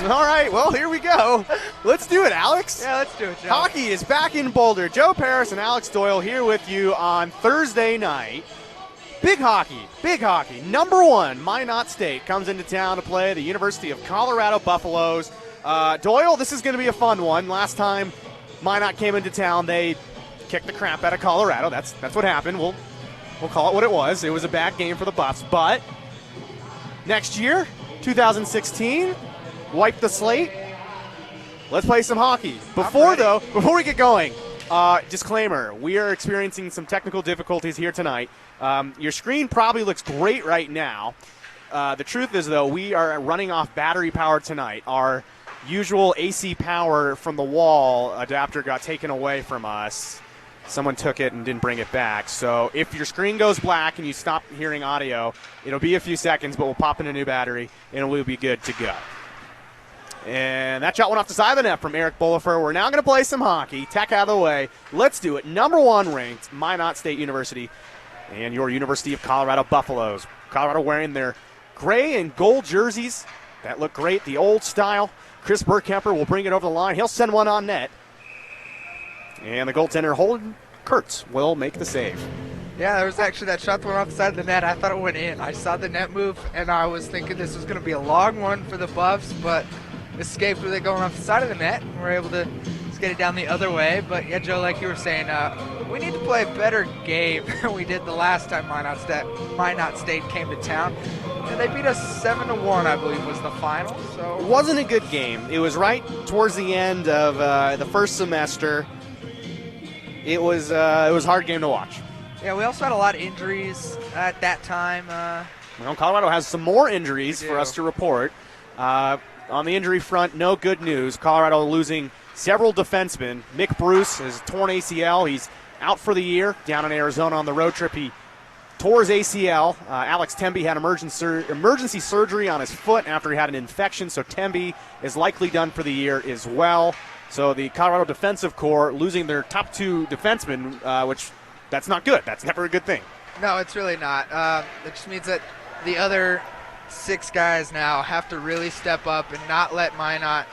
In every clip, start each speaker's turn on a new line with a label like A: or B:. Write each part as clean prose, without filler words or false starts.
A: All right, well, here we go. Let's do it, Alex.
B: Yeah, let's do it, Joe.
A: Hockey is back in Boulder. Joe Paris and Alex Doyle here with you on Thursday night. Big hockey. Number one, Minot State comes into town to play the University of Colorado Buffaloes. Doyle, this is going to be a fun one. Last time Minot came into town, they kicked the crap out of Colorado. That's what happened. We'll call it what it was. It was a bad game for the Buffs. But next year, 2016, wipe the slate. Let's play some hockey. Before we get going, disclaimer, we are experiencing some technical difficulties here tonight. Your screen probably looks great right now. The truth is, though, we are running off battery power tonight. Our usual AC power from the wall adapter got taken away from us. Someone took it and didn't bring it back. So if your screen goes black and you stop hearing audio, it'll be a few seconds, but we'll pop in a new battery, and we'll be good to go. And that shot went off the side of the net from Eric Bolifer. We're now going to play some hockey. Tech out of the way. Let's do it. Number one ranked, Minot State University, and your University of Colorado Buffaloes. Colorado wearing their gray and gold jerseys. That look great, the old style. Chris Burkemper will bring it over the line. He'll send one on net. And the goaltender, Holden Kurtz, will make the save.
B: Yeah, there was actually that shot that went off the side of the net. I thought it went in. I saw the net move, and I was thinking this was going to be a long one for the Buffs, but escaped with it going off the side of the net. And we're able to just get it down the other way. But, yeah, Joe, like you were saying, we need to play a better game than we did the last time Minot State came to town. And they beat us 7-1, I believe, was the final. So
A: it wasn't a good game. It was right towards the end of the first semester. It was a hard game to watch.
B: Yeah, we also had a lot of injuries at that time.
A: Well, Colorado has some more injuries for us to report. On the injury front, no good news. Colorado losing several defensemen. Mick Bruce has torn ACL. He's out for the year down in Arizona on the road trip. He tore his ACL. Alex Temby had emergency surgery on his foot after he had an infection, so Temby is likely done for the year as well. So the Colorado Defensive Corps losing their top two defensemen, which that's not good. That's never a good thing.
B: No, it's really not. It just means that the other 6 guys now have to really step up and not let Minot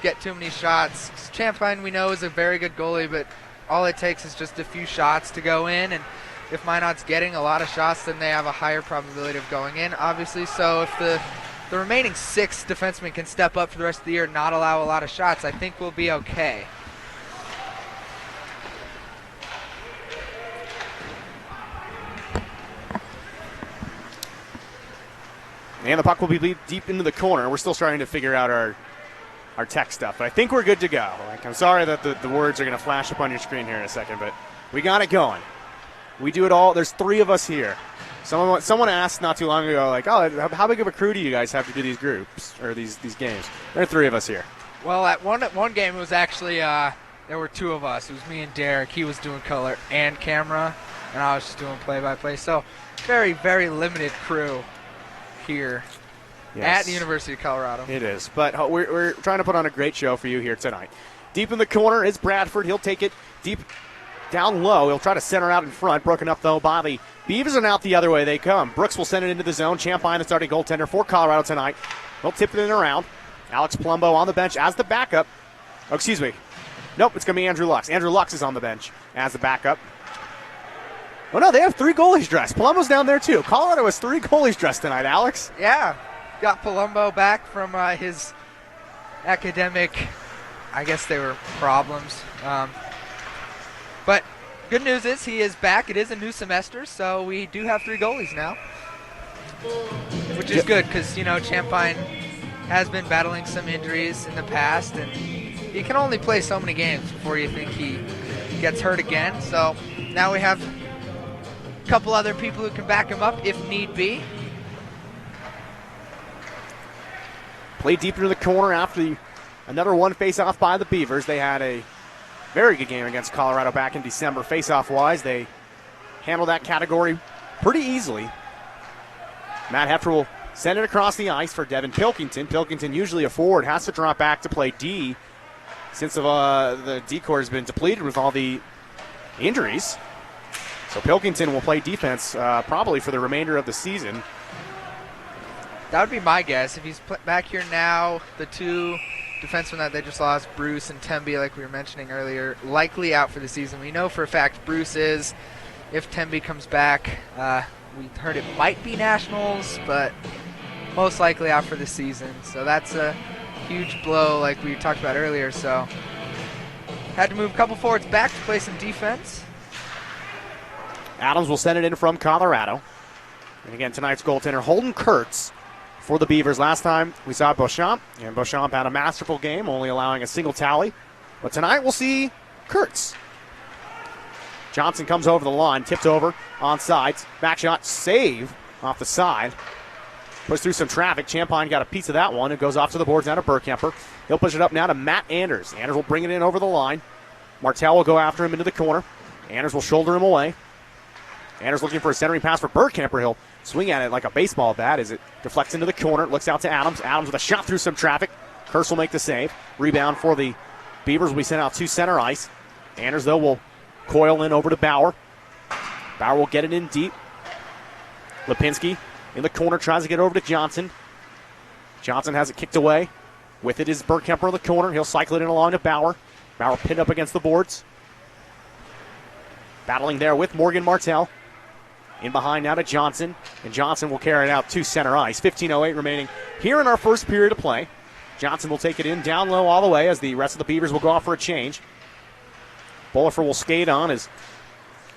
B: get too many shots. Champagne, we know, is a very good goalie, but all it takes is just a few shots to go in. And if Minot's getting a lot of shots, then they have a higher probability of going in, obviously. So if the remaining 6 defensemen can step up for the rest of the year and not allow a lot of shots, I think we'll be okay.
A: And the puck will be deep into the corner. We're still starting to figure out our tech stuff, but I think we're good to go. I'm sorry that the words are going to flash up on your screen here in a second, but we got it going. We do it all. There's 3 of us here. Someone asked not too long ago, like, oh, how big of a crew do you guys have to do these groups or these games? There are 3 of us here.
B: Well, at one game it was actually there were 2 of us. It was me and Derek. He was doing color and camera, and I was just doing play-by-play. So very, very limited crew here at the University of Colorado.
A: It is, but we're trying to put on a great show for you here tonight. Deep in the corner is Bradford. He'll take it deep down low. He'll try to center out in front. Broken up, though, by the Beavers, and out the other way they come. Brooks will send it into the zone. Champagne, the starting goaltender for Colorado tonight. He'll tip it in around. Alex Palumbo on the bench as the backup. Oh, excuse me. Nope, it's going to be Andrew Lux. Andrew Lux is on the bench as the backup. Oh, no, they have 3 goalies dressed. Palumbo's down there, too. Colorado has 3 goalies dressed tonight, Alex.
B: Yeah, got Palumbo back from his academic, I guess they were problems. But good news is he is back. It is a new semester, so we do have 3 goalies now, which is good because, Champagne has been battling some injuries in the past, and he can only play so many games before you think he gets hurt again. So now we have a couple other people who can back him up if need be.
A: Play deep into the corner after another one face-off by the Beavers. They had a very good game against Colorado back in December. Face-off-wise, they handled that category pretty easily. Matt Hefter will send it across the ice for Devin Pilkington. Pilkington, usually a forward, has to drop back to play D since the D corps has been depleted with all the injuries. So Pilkington will play defense probably for the remainder of the season.
B: That would be my guess. If he's back here now, the two defensemen that they just lost, Bruce and Temby, like we were mentioning earlier, likely out for the season. We know for a fact Bruce is. If Temby comes back, we heard it might be Nationals, but most likely out for the season. So that's a huge blow like we talked about earlier. So had to move a couple forwards back to play some defense.
A: Adams will send it in from Colorado. And again, tonight's goaltender Holden Kurtz for the Beavers. Last time we saw Beauchamp, and Beauchamp had a masterful game, only allowing a single tally. But tonight we'll see Kurtz. Johnson comes over the line, tipped over on sides. Back shot, save off the side. Push through some traffic. Champagne got a piece of that one. It goes off to the boards now to Burkemper. He'll push it up now to Matt Anders. Anders will bring it in over the line. Martell will go after him into the corner. Anders will shoulder him away. Anders looking for a centering pass for Burkemper. He'll swing at it like a baseball bat as it deflects into the corner. Looks out to Adams. Adams with a shot through some traffic. Kurtz will make the save. Rebound for the Beavers. We sent out to center ice. Anders, though, will coil in over to Bauer. Bauer will get it in deep. Lipinski in the corner tries to get over to Johnson. Johnson has it kicked away. With it is Burkemper in the corner. He'll cycle it in along to Bauer. Bauer pinned up against the boards. Battling there with Morgan Martell. In behind now to Johnson. And Johnson will carry it out to center ice. 15:08 remaining here in our first period of play. Johnson will take it in down low all the way as the rest of the Beavers will go off for a change. Bollifer will skate on as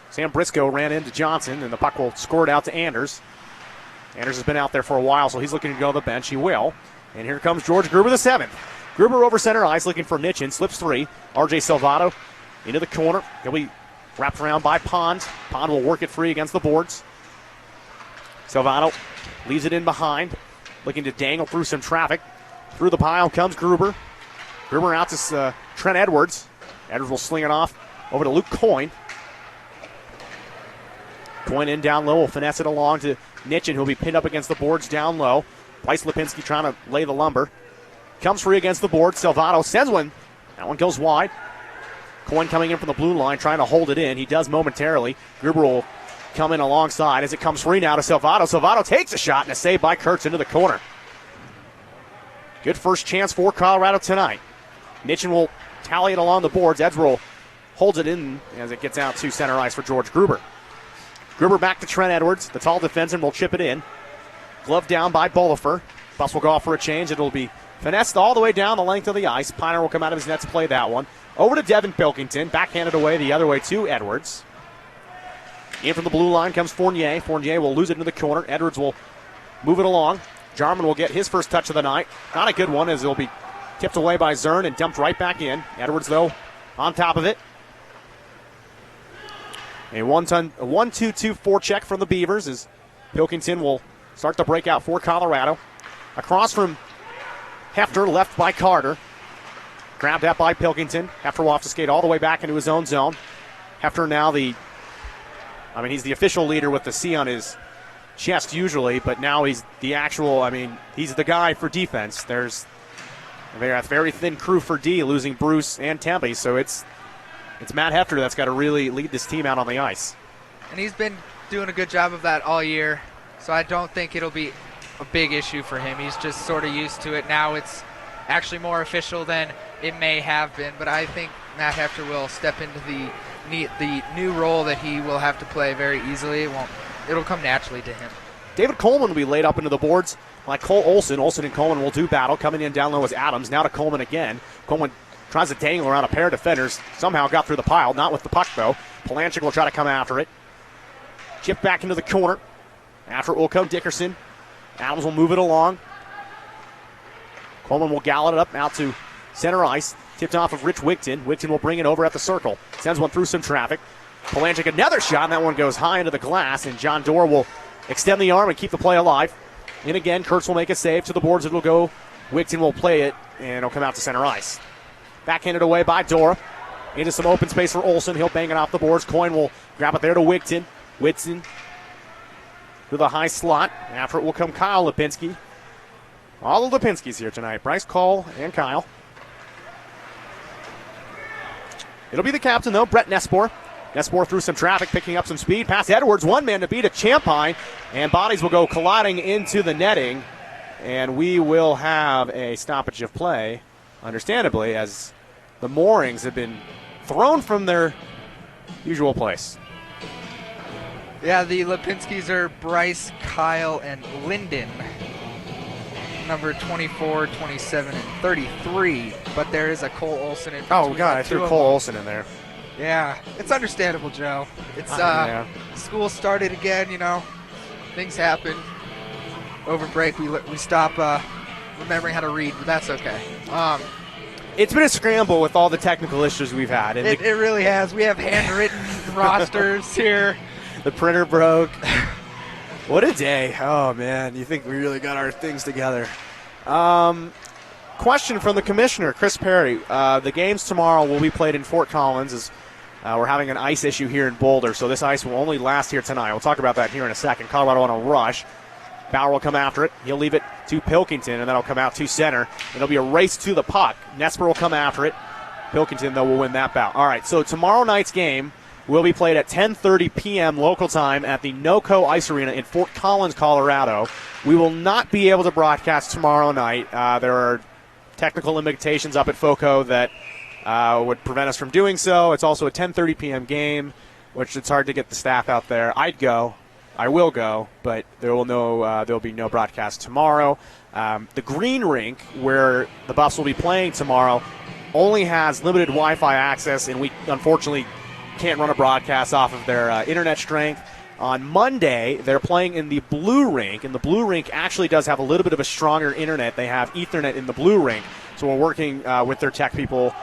A: Sam Briscoe ran into Johnson, and the puck will score it out to Anders. Anders has been out there for a while, so he's looking to go to the bench. He will. And here comes George Gruber, the seventh. Gruber over center ice looking for Nichin. Slips three. RJ Salvato into the corner. He'll be wrapped around by Pond. Pond will work it free against the boards. Salvato leaves it in behind, looking to dangle through some traffic. Through the pile comes Gruber. Gruber out to Trent Edwards. Edwards will sling it off over to Luke Coyne. Coyne in down low will finesse it along to Nichin, who'll be pinned up against the boards down low. Bryce Lipinski trying to lay the lumber. Comes free against the board. Salvato sends one. That one goes wide. Coyne coming in from the blue line, trying to hold it in. He does momentarily. Gruber will come in alongside as it comes free now to Salvato. Salvato takes a shot and a save by Kurtz into the corner. Good first chance for Colorado tonight. Nichin will tally it along the boards. Edwards holds it in as it gets out to center ice for George Gruber. Gruber back to Trent Edwards. The tall defenseman will chip it in. Glove down by Bollifer. Bus will go off for a change. It'll be finessed all the way down the length of the ice. Piner will come out of his net to play that one. Over to Devin Pilkington. Backhanded away the other way to Edwards. In from the blue line comes Fournier. Fournier will lose it into the corner. Edwards will move it along. Jarman will get his first touch of the night. Not a good one as it'll be tipped away by Zern and dumped right back in. Edwards, though, on top of it. A 1-2-2 forecheck from the Beavers as Pilkington will start the breakout for Colorado. Across from Hefter, left by Carter. Grabbed that by Pilkington. Hefter will have to skate all the way back into his own zone. Hefter now he's the official leader with the C on his chest usually, but now he's the actual, he's the guy for defense. There's a very thin crew for D, losing Bruce and Tempe, so it's Matt Hefter that's got to really lead this team out on the ice.
B: And he's been doing a good job of that all year, so I don't think it'll be a big issue for him. He's just sort of used to it. Now it's actually more official than it may have been, but I think Matt Hefter will step into the new role that he will have to play very easily. It'll come naturally to him.
A: David Coleman will be laid up into the boards like Cole Olsen. Olsen and Coleman will do battle. Coming in down low is Adams. Now to Coleman again. Coleman tries to dangle around a pair of defenders. Somehow got through the pile. Not with the puck, though. Palanchik will try to come after it. Chip back into the corner. After it will come Dickerson. Adams will move it along. Coleman will gallop it up out to center ice. Tipped off of Rich Wigton. Wigton will bring it over at the circle. Sends one through some traffic. Palanchik another shot, and that one goes high into the glass, and John Dorr will extend the arm and keep the play alive. In again, Kurtz will make a save. To the boards it will go. Wigton will play it, and it'll come out to center ice. Backhanded away by Dorr. Into some open space for Olsen. He'll bang it off the boards. Coyne will grab it there to Wigton. Whitson to the high slot. After it will come Kyle Lipinski. All the Lipinskis here tonight. Bryce, Cole, and Kyle. It'll be the captain, though, Brett Nespor. Nespor through some traffic, picking up some speed. Past Edwards, one man to beat a Champagne. And bodies will go colliding into the netting. And we will have a stoppage of play, understandably, as the moorings have been thrown from their usual place.
B: Yeah, the Lipinskis are Bryce, Kyle, and Lyndon. Number 24, 27, and 33. But there is a Cole Olsen in between.
A: Oh, God, I threw Cole Olsen in there.
B: Yeah, it's understandable, Joe. It's School started again, Things happen. Over break, we stop remembering how to read, but that's okay.
A: It's been a scramble with all the technical issues we've had. And
B: it really has. We have handwritten rosters here.
A: The printer broke. What a day. Oh, man. You think we really got our things together. Question from the commissioner, Chris Perry. The games tomorrow will be played in Fort Collins as we're having an ice issue here in Boulder, so this ice will only last here tonight. We'll talk about that here in a second. Colorado on a rush. Bauer will come after it. He'll leave it to Pilkington, and that'll come out to center. It'll be a race to the puck. Nesper will come after it. Pilkington, though, will win that bout. All right, so tomorrow night's game will be played at 10:30 p.m. local time at the NOCO Ice Arena in Fort Collins, Colorado. We will not be able to broadcast tomorrow night. There are technical limitations up at FOCO that would prevent us from doing so. It's also a 10:30 p.m. game, which it's hard to get the staff out there. I'd go. I will go, but there'll be no broadcast tomorrow. The Green Rink, where the Buffs will be playing tomorrow, only has limited Wi-Fi access, and we unfortunately can't run a broadcast off of their internet strength. On Monday, they're playing in the Blue Rink, and the Blue Rink actually does have a little bit of a stronger internet. They have Ethernet in the Blue Rink, so we're working with their tech people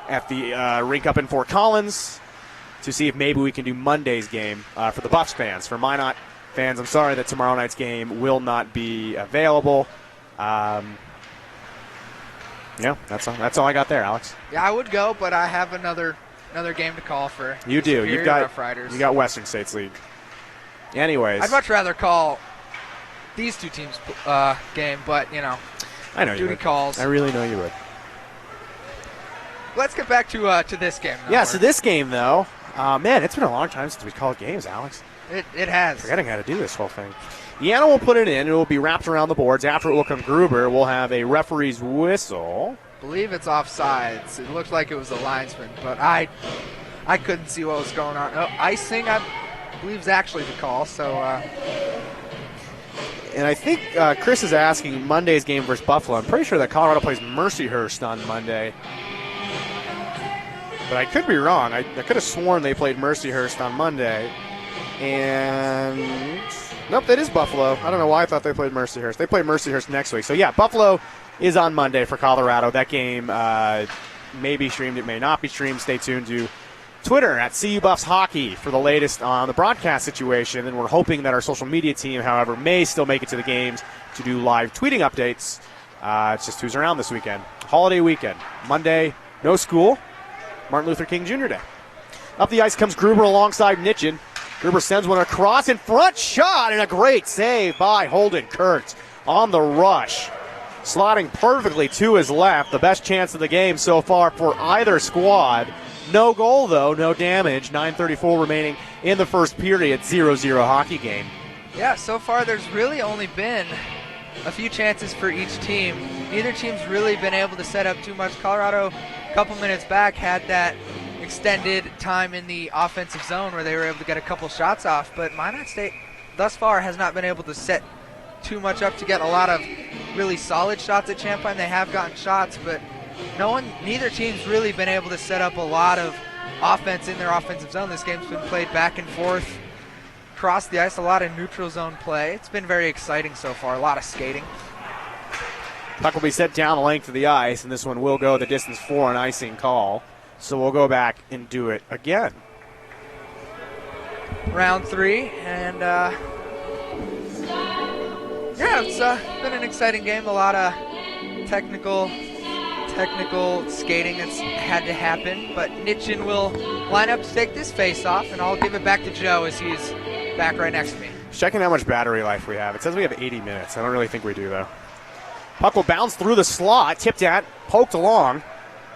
A: at the rink up in Fort Collins to see if maybe we can do Monday's game for the Buffs fans. For Minot fans, I'm sorry that tomorrow night's game will not be available. Yeah, that's all I got there, Alex.
B: Yeah, I would go, but I have another game to call for.
A: You do.
B: Superior Rough Riders.
A: You got Western States League. Anyways,
B: I'd much rather call these two teams' game, but
A: I know you would.
B: Calls.
A: I really know you would.
B: Let's get back to this game.
A: Yeah, so this game, though, man, it's been a long time since we called games, Alex.
B: It has.
A: Forgetting how to do this whole thing. Deanna will put it in. It will be wrapped around the boards. After it will come Gruber. We'll have a referee's whistle.
B: I believe it's offsides. It looked like it was a linesman, but I couldn't see what was going on. Oh, icing, I believe, is actually the call. So.
A: And I think Chris is asking Monday's game versus Buffalo. I'm pretty sure that Colorado plays Mercyhurst on Monday. But I could be wrong. I could have sworn they played Mercyhurst on Monday. And nope, that is Buffalo. I don't know why I thought they played Mercyhurst. They play Mercyhurst next week. So, yeah, Buffalo is on Monday for Colorado. That game may be streamed. It may not be streamed. Stay tuned to Twitter at CU Buffs Hockey for the latest on the broadcast situation. And we're hoping that our social media team, however, may still make it to the games to do live tweeting updates. It's just who's around this weekend. Holiday weekend. Monday, no school. Martin Luther King Jr. Day. Up the ice comes Gruber alongside Nitchin. Gruber sends one across in front, shot, and a great save by Holden Kurtz on the rush. Slotting perfectly to his left, the best chance of the game so far for either squad. No goal, though, no damage. 9:34 remaining in the first period, 0-0 hockey game.
B: Yeah, so far there's really only been a few chances for each team. Neither team's really been able to set up too much. Colorado, a couple minutes back, had that extended time in the offensive zone where they were able to get a couple shots off, but Minot State thus far has not been able to set too much up to get a lot of really solid shots at Champlain. They have gotten shots, but neither team's really been able to set up a lot of offense in their offensive zone. This game's been played back and forth across the ice, a lot of neutral zone play. It's been very exciting so far, a lot of skating.
A: Puck will be set down the length of the ice, and this one will go the distance for an icing call. So we'll go back and do it again.
B: Round 3, and yeah, it's been an exciting game. A lot of technical skating that's had to happen, but Nitchin will line up to take this face off, and I'll give it back to Joe as he's back right next to me.
A: Checking how much battery life we have. It says we have 80 minutes. I don't really think we do, though. Puck will bounce through the slot, tipped at, poked along,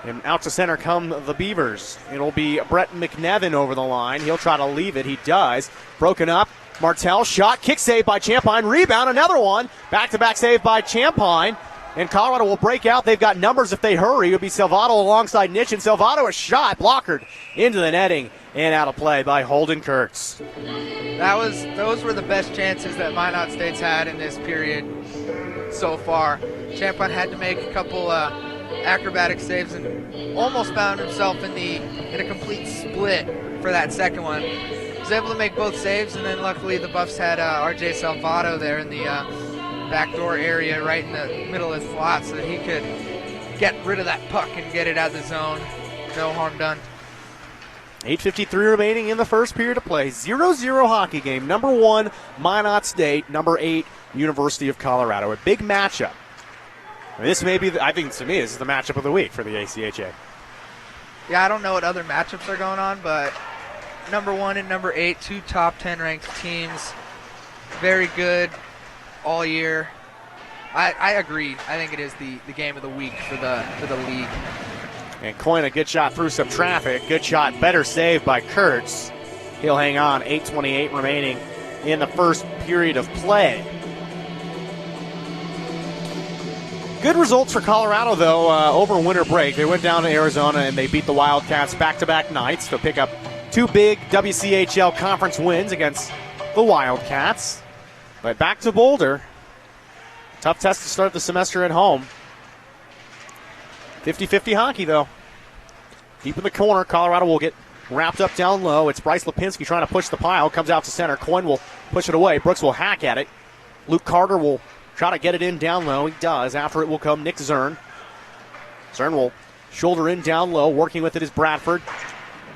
A: and out to center come the Beavers. It'll be Brett McNevin over the line. He'll try to leave it. He does. Broken up Martell shot, kick save by Champagne, rebound, another one. Back-to-back save by Champagne. And Colorado will break out. They've got numbers if they hurry. It would be Salvato alongside Nitch, and Salvato a shot blockered into the netting and out of play by Holden Kurtz.
B: Those were the best chances that Minot State's had in this period so far. Champagne had to make a couple acrobatic saves and almost found himself in a complete split for that second one. He was able to make both saves, and then luckily the Buffs had RJ Salvato there in the backdoor area right in the middle of the slot so that he could get rid of that puck and get it out of the zone. No harm done.
A: 8:53 remaining in the first period of play. 0-0 hockey game. Number 1, Minot State. Number 8, University of Colorado. A big matchup. This may be, I think to me, this is the matchup of the week for the ACHA.
B: Yeah, I don't know what other matchups are going on, but number 1 and number 8, 2 top 10 ranked teams. Very good all year. I agree. I think it is the game of the week for the league.
A: And Coyne, a good shot through some traffic. Good shot, better save by Kurtz. He'll hang on. 8:28 remaining in the first period of play. Good results for Colorado, though, over winter break. They went down to Arizona and they beat the Wildcats back-to-back nights to pick up 2 big WCHL conference wins against the Wildcats. But back to Boulder. Tough test to start the semester at home. 50-50 hockey, though. Deep in the corner, Colorado will get wrapped up down low. It's Bryce Lipinski trying to push the pile. Comes out to center. Coyne will push it away. Brooks will hack at it. Luke Carter will try to get it in down low. He does. After it will come Nick Zern. Zern will shoulder in down low. Working with it is Bradford.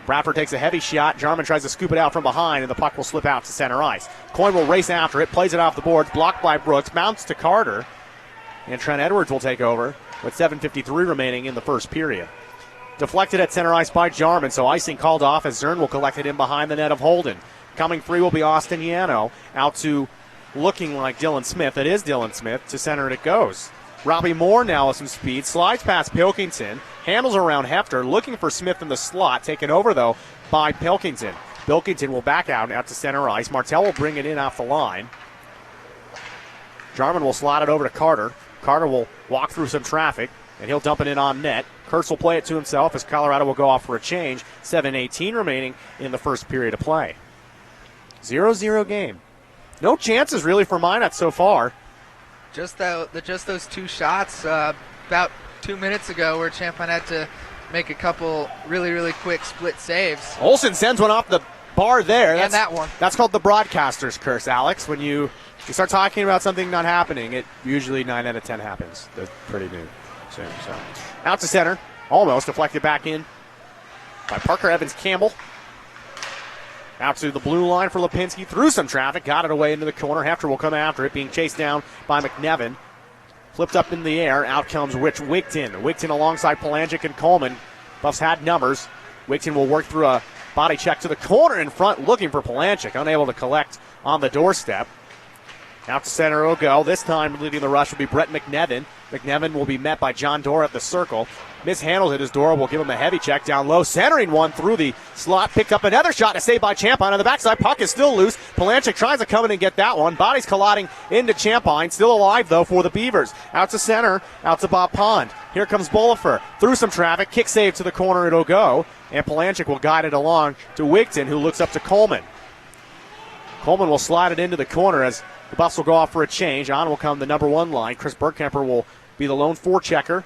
A: Bradford takes a heavy shot. Jarman tries to scoop it out from behind, and the puck will slip out to center ice. Coyne will race after it, plays it off the boards, blocked by Brooks, bounce to Carter, and Trent Edwards will take over with 7:53 remaining in the first period. Deflected at center ice by Jarman, so icing called off as Zern will collect it in behind the net of Holden. Coming free will be Austin Yano, out to looking like Dylan Smith. It is Dylan Smith. To center it goes. Robbie Moore now with some speed, slides past Pilkington, handles around Hefter, looking for Smith in the slot, taken over, though, by Pilkington. Pilkington will back out to center ice. Martell will bring it in off the line. Jarman will slide it over to Carter. Carter will walk through some traffic, and he'll dump it in on net. Kurtz will play it to himself as Colorado will go off for a change. 7:18 remaining in the first period of play. 0-0 game. No chances really for Minot so far.
B: Just those 2 shots about 2 minutes ago where Champagne had to make a couple really, really quick split saves.
A: Olsen sends one off the bar there.
B: And that one.
A: That's called the broadcaster's curse, Alex. When you start talking about something not happening, it usually 9 out of 10 happens. That's pretty new. So out to center. Almost deflected back in by Parker Evans-Campbell. Out to the blue line for Lipinski. Through some traffic. Got it away into the corner. Hefter will come after it. Being chased down by McNevin. Flipped up in the air. Out comes Rich Wigton. Wigton alongside Palangic and Coleman. Buffs had numbers. Wigton will work through a body check to the corner in front. Looking for Palangic. Unable to collect on the doorstep. Out to center will go. This time leading the rush will be Brett McNevin. McNevin will be met by John Dora at the circle. Mishandles it as Dora will give him a heavy check down low. Centering one through the slot. Picked up another shot. A save by Champagne on the backside. Puck is still loose. Palanchik tries to come in and get that one. Bodies colliding into Champagne. Still alive, though, for the Beavers. Out to center. Out to Bob Pond. Here comes Bolifer. Through some traffic. Kick save to the corner. It'll go. And Palanchik will guide it along to Wigton, who looks up to Coleman. Coleman will slide it into the corner as the Buffs will go off for a change. On will come the number 1 line. Chris Bergkemper will be the lone forechecker.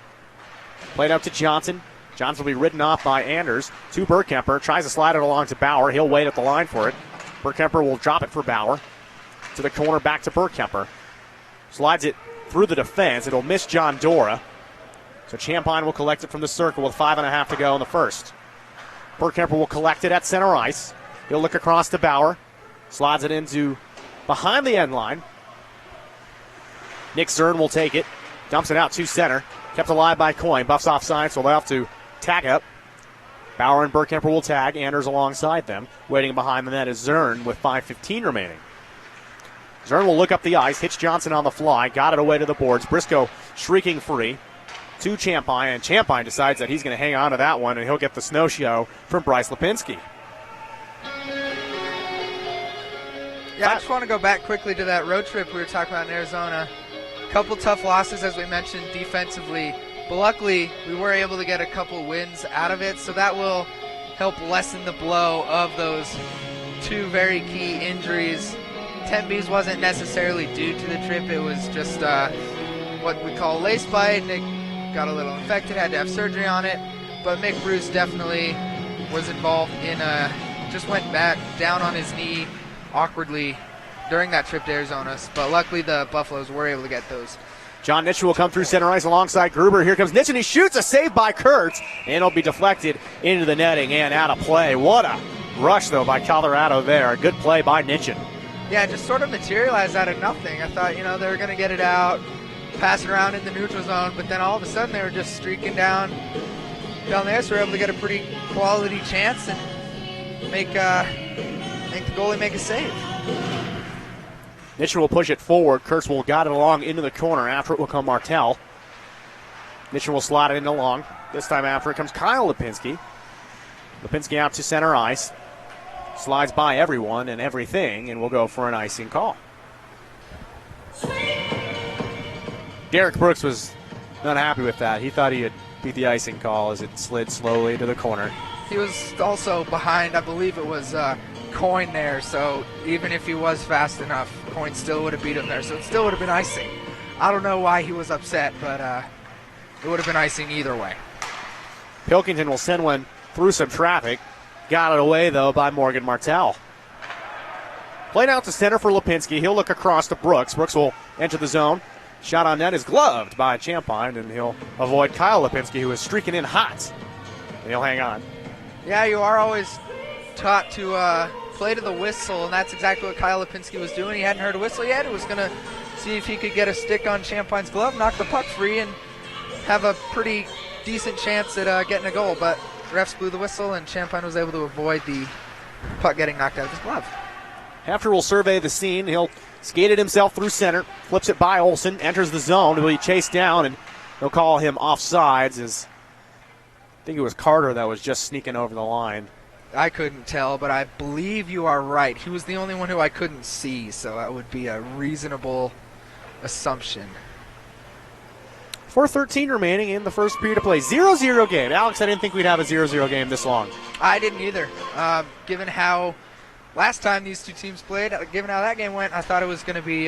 A: Played out to Johnson. Johnson will be ridden off by Anders. To Bergkemper. Tries to slide it along to Bauer. He'll wait at the line for it. Bergkemper will drop it for Bauer. To the corner, back to Bergkemper. Slides it through the defense. It'll miss John Dora. So Champagne will collect it from the circle with 5.5 to go in the first. Bergkemper will collect it at center ice. He'll look across to Bauer. Slides it into behind the end line. Nick Zern will take it. Dumps it out to center. Kept alive by Coyne. Buffs offside, so they'll have to tag up. Bauer and Bergkemper will tag. Anders alongside them. Waiting behind the net is Zern with 5:15 remaining. Zern will look up the ice. Hits Johnson on the fly. Got it away to the boards. Briscoe shrieking free to Champagne, and Champagne decides that he's going to hang on to that one, and he'll get the snow show from Bryce Lipinski.
B: Yeah, I just want to go back quickly to that road trip we were talking about in Arizona. A couple tough losses, as we mentioned, defensively. But luckily, we were able to get a couple wins out of it, so that will help lessen the blow of those two very key injuries. Tembe's wasn't necessarily due to the trip. It was just what we call lace bite. Nick got a little infected, had to have surgery on it. But Mick Bruce definitely was involved in just went back down on his knee awkwardly during that trip to Arizona. But luckily the Buffaloes were able to get those.
A: John Nitsch will come through center ice alongside Gruber. Here comes Nitsch, and he shoots a save by Kurtz, and it'll be deflected into the netting and out of play. What a rush, though, by Colorado there. A good play by Nitsch.
B: Yeah, just sort of materialized out of nothing. I thought, they were going to get it out, pass it around in the neutral zone, but then all of a sudden they were just streaking down there, so we were able to get a pretty quality chance and make the goalie make a save.
A: Nitsch will push it forward. Kurtz will guide it along into the corner. After it will come Martell. Nitsch will slide it in along. This time after it comes Kyle Lipinski. Lipinski out to center ice. Slides by everyone and everything, and we'll go for an icing call. Derek Brooks was not happy with that. He thought he had beat the icing call as it slid slowly to the corner.
B: He was also behind, I believe it was Coyne there, so even if he was fast enough, Coyne still would have beat him there, so it still would have been icing. I don't know why he was upset, but it would have been icing either way.
A: Pilkington will send one through some traffic. Got it away, though, by Morgan Martell. Played out to center for Lipinski. He'll look across to Brooks. Brooks will enter the zone. Shot on net is gloved by Champagne, and he'll avoid Kyle Lipinski, who is streaking in hot. And he'll hang on.
B: Yeah, you are always taught to play to the whistle, and that's exactly what Kyle Lipinski was doing. He hadn't heard a whistle yet. He was going to see if he could get a stick on Champagne's glove, knock the puck free, and have a pretty decent chance at getting a goal. But refs blew the whistle, and Champagne was able to avoid the puck getting knocked out of his glove.
A: Hefter will survey the scene. He'll skate it himself through center, flips it by Olsen, enters the zone. He'll be chased down, and they'll call him offsides. As I think it was Carter that was just sneaking over the line.
B: I couldn't tell, but I believe you are right. He was the only one who I couldn't see, so that would be a reasonable assumption.
A: 4:13 remaining in the first period of play. 0-0 game. Alex, I didn't think we'd have a 0-0 game this long.
B: I didn't either. Given how last time these two teams played, given how that game went, I thought it was going to be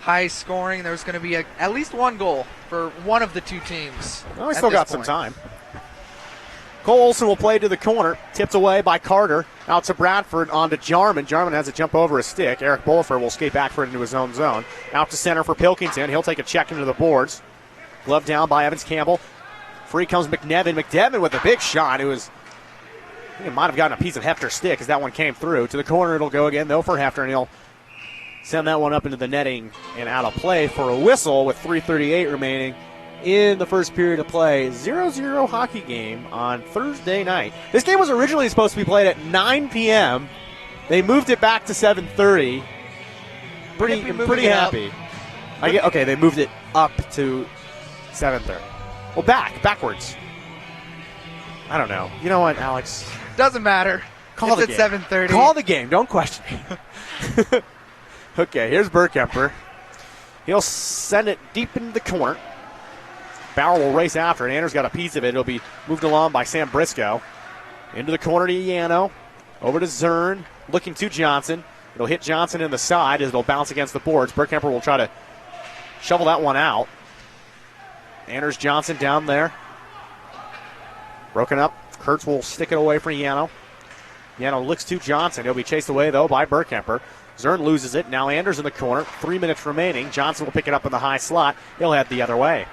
B: high scoring. There was going to be at least one goal for one of the two teams.
A: Well, we still got some time. Cole Olsen will play to the corner. Tipped away by Carter. Out to Bradford, on to Jarman. Jarman has to jump over a stick. Eric Bullifer will skate back for it into his own zone. Out to center for Pilkington. He'll take a check into the boards. Glove down by Evans Campbell. Free comes McNevin. McNevin with a big shot. I think it might have gotten a piece of Hefter's stick as that one came through. To the corner it'll go again, though, for Hefter, and he'll send that one up into the netting and out of play for a whistle with 3:38 remaining in the first period of play. 0-0 hockey game on Thursday night. This game was originally supposed to be played at 9 p.m. They moved it back to 7:30. Pretty happy. Okay, they moved it up to 7:30. Well, backwards. I don't know. You know what, Alex?
B: Doesn't matter.
A: Call the game.
B: It's at 7:30.
A: Call the game. Don't question me. Okay, here's Burkemper. He'll send it deep into the corner. Bauer will race after it. Anders got a piece of it. It'll be moved along by Sam Briscoe. Into the corner to Yano. Over to Zern. Looking to Johnson. It'll hit Johnson in the side as it'll bounce against the boards. Burkemper will try to shovel that one out. Anders Johnson down there. Broken up. Kurtz will stick it away for Yano. Yano looks to Johnson. He'll be chased away, though, by Burkemper. Zern loses it. Now Anders in the corner. 3 minutes remaining. Johnson will pick it up in the high slot. He'll head the other way.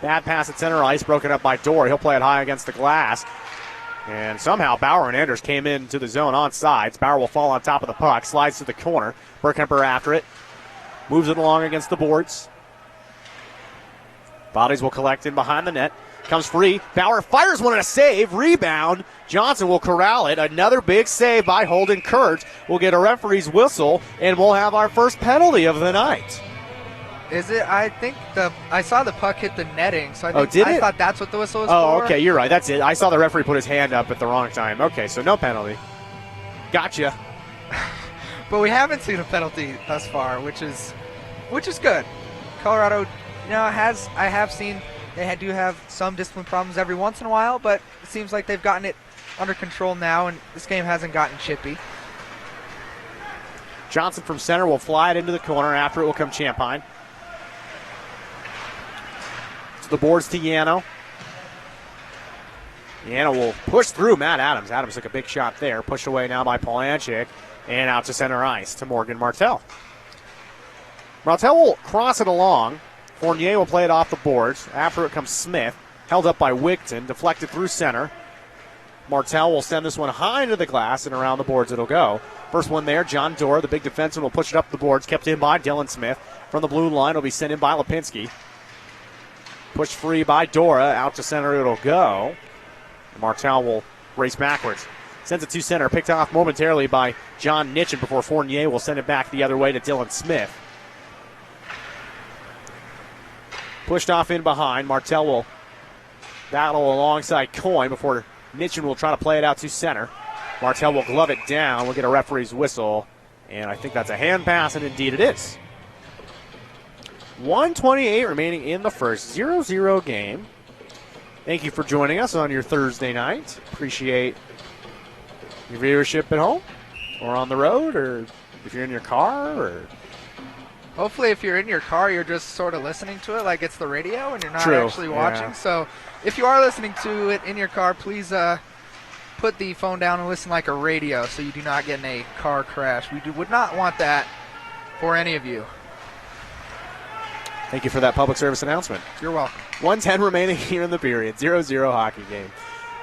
A: Bad pass at center ice, broken up by Dorr. He'll play it high against the glass. And somehow Bauer and Anders came into the zone on sides. Bauer will fall on top of the puck, slides to the corner. Burkemper after it. Moves it along against the boards. Bodies will collect in behind the net. Comes free. Bauer fires one and a save. Rebound. Johnson will corral it. Another big save by Holden Kurtz. We'll get a referee's whistle, and we'll have our first penalty of the night.
B: Is it? I think I saw the puck hit the netting, so I thought that's what the whistle was for.
A: Oh, okay, you're right. That's it. I saw the referee put his hand up at the wrong time. Okay, so no penalty. Gotcha.
B: but we haven't seen a penalty thus far, which is good. Colorado, I have seen they do have some discipline problems every once in a while, but it seems like they've gotten it under control now, and this game hasn't gotten chippy.
A: Johnson from center will fly it into the corner. After it will come Champagne. To the boards to Yano. Yano will push through Matt Adams. Adams took a big shot there. Pushed away now by Polanchik. And out to center ice to Morgan Martell. Martell will cross it along. Fournier will play it off the boards. After it comes Smith. Held up by Wigton. Deflected through center. Martell will send this one high into the glass, and around the boards it'll go. First one there, John Dorr, the big defenseman, will push it up the boards. Kept in by Dylan Smith. From the blue line, it'll be sent in by Lipinski. Pushed free by Dora. Out to center it'll go. And Martell will race backwards. Sends it to center, picked off momentarily by John Nitchin before Fournier will send it back the other way to Dylan Smith. Pushed off in behind. Martell will battle alongside Coyne before Nitchin will try to play it out to center. Martell will glove it down. We'll get a referee's whistle, and I think that's a hand pass, and indeed it is. 1:28 remaining in the first. 0-0 game. Thank you for joining us on your Thursday night. Appreciate your viewership at home or on the road, or if you're in your car, or
B: hopefully if you're in your car, you're just sort of listening to it like it's the radio and you're not
A: True.
B: actually watching.
A: Yeah.
B: So if you are listening to it in your car, please put the phone down and listen like a radio so you do not get in a car crash. We would not want that for any of you.
A: Thank you for that public service announcement.
B: You're welcome.
A: 1:10 remaining here in the period. 0-0 hockey game.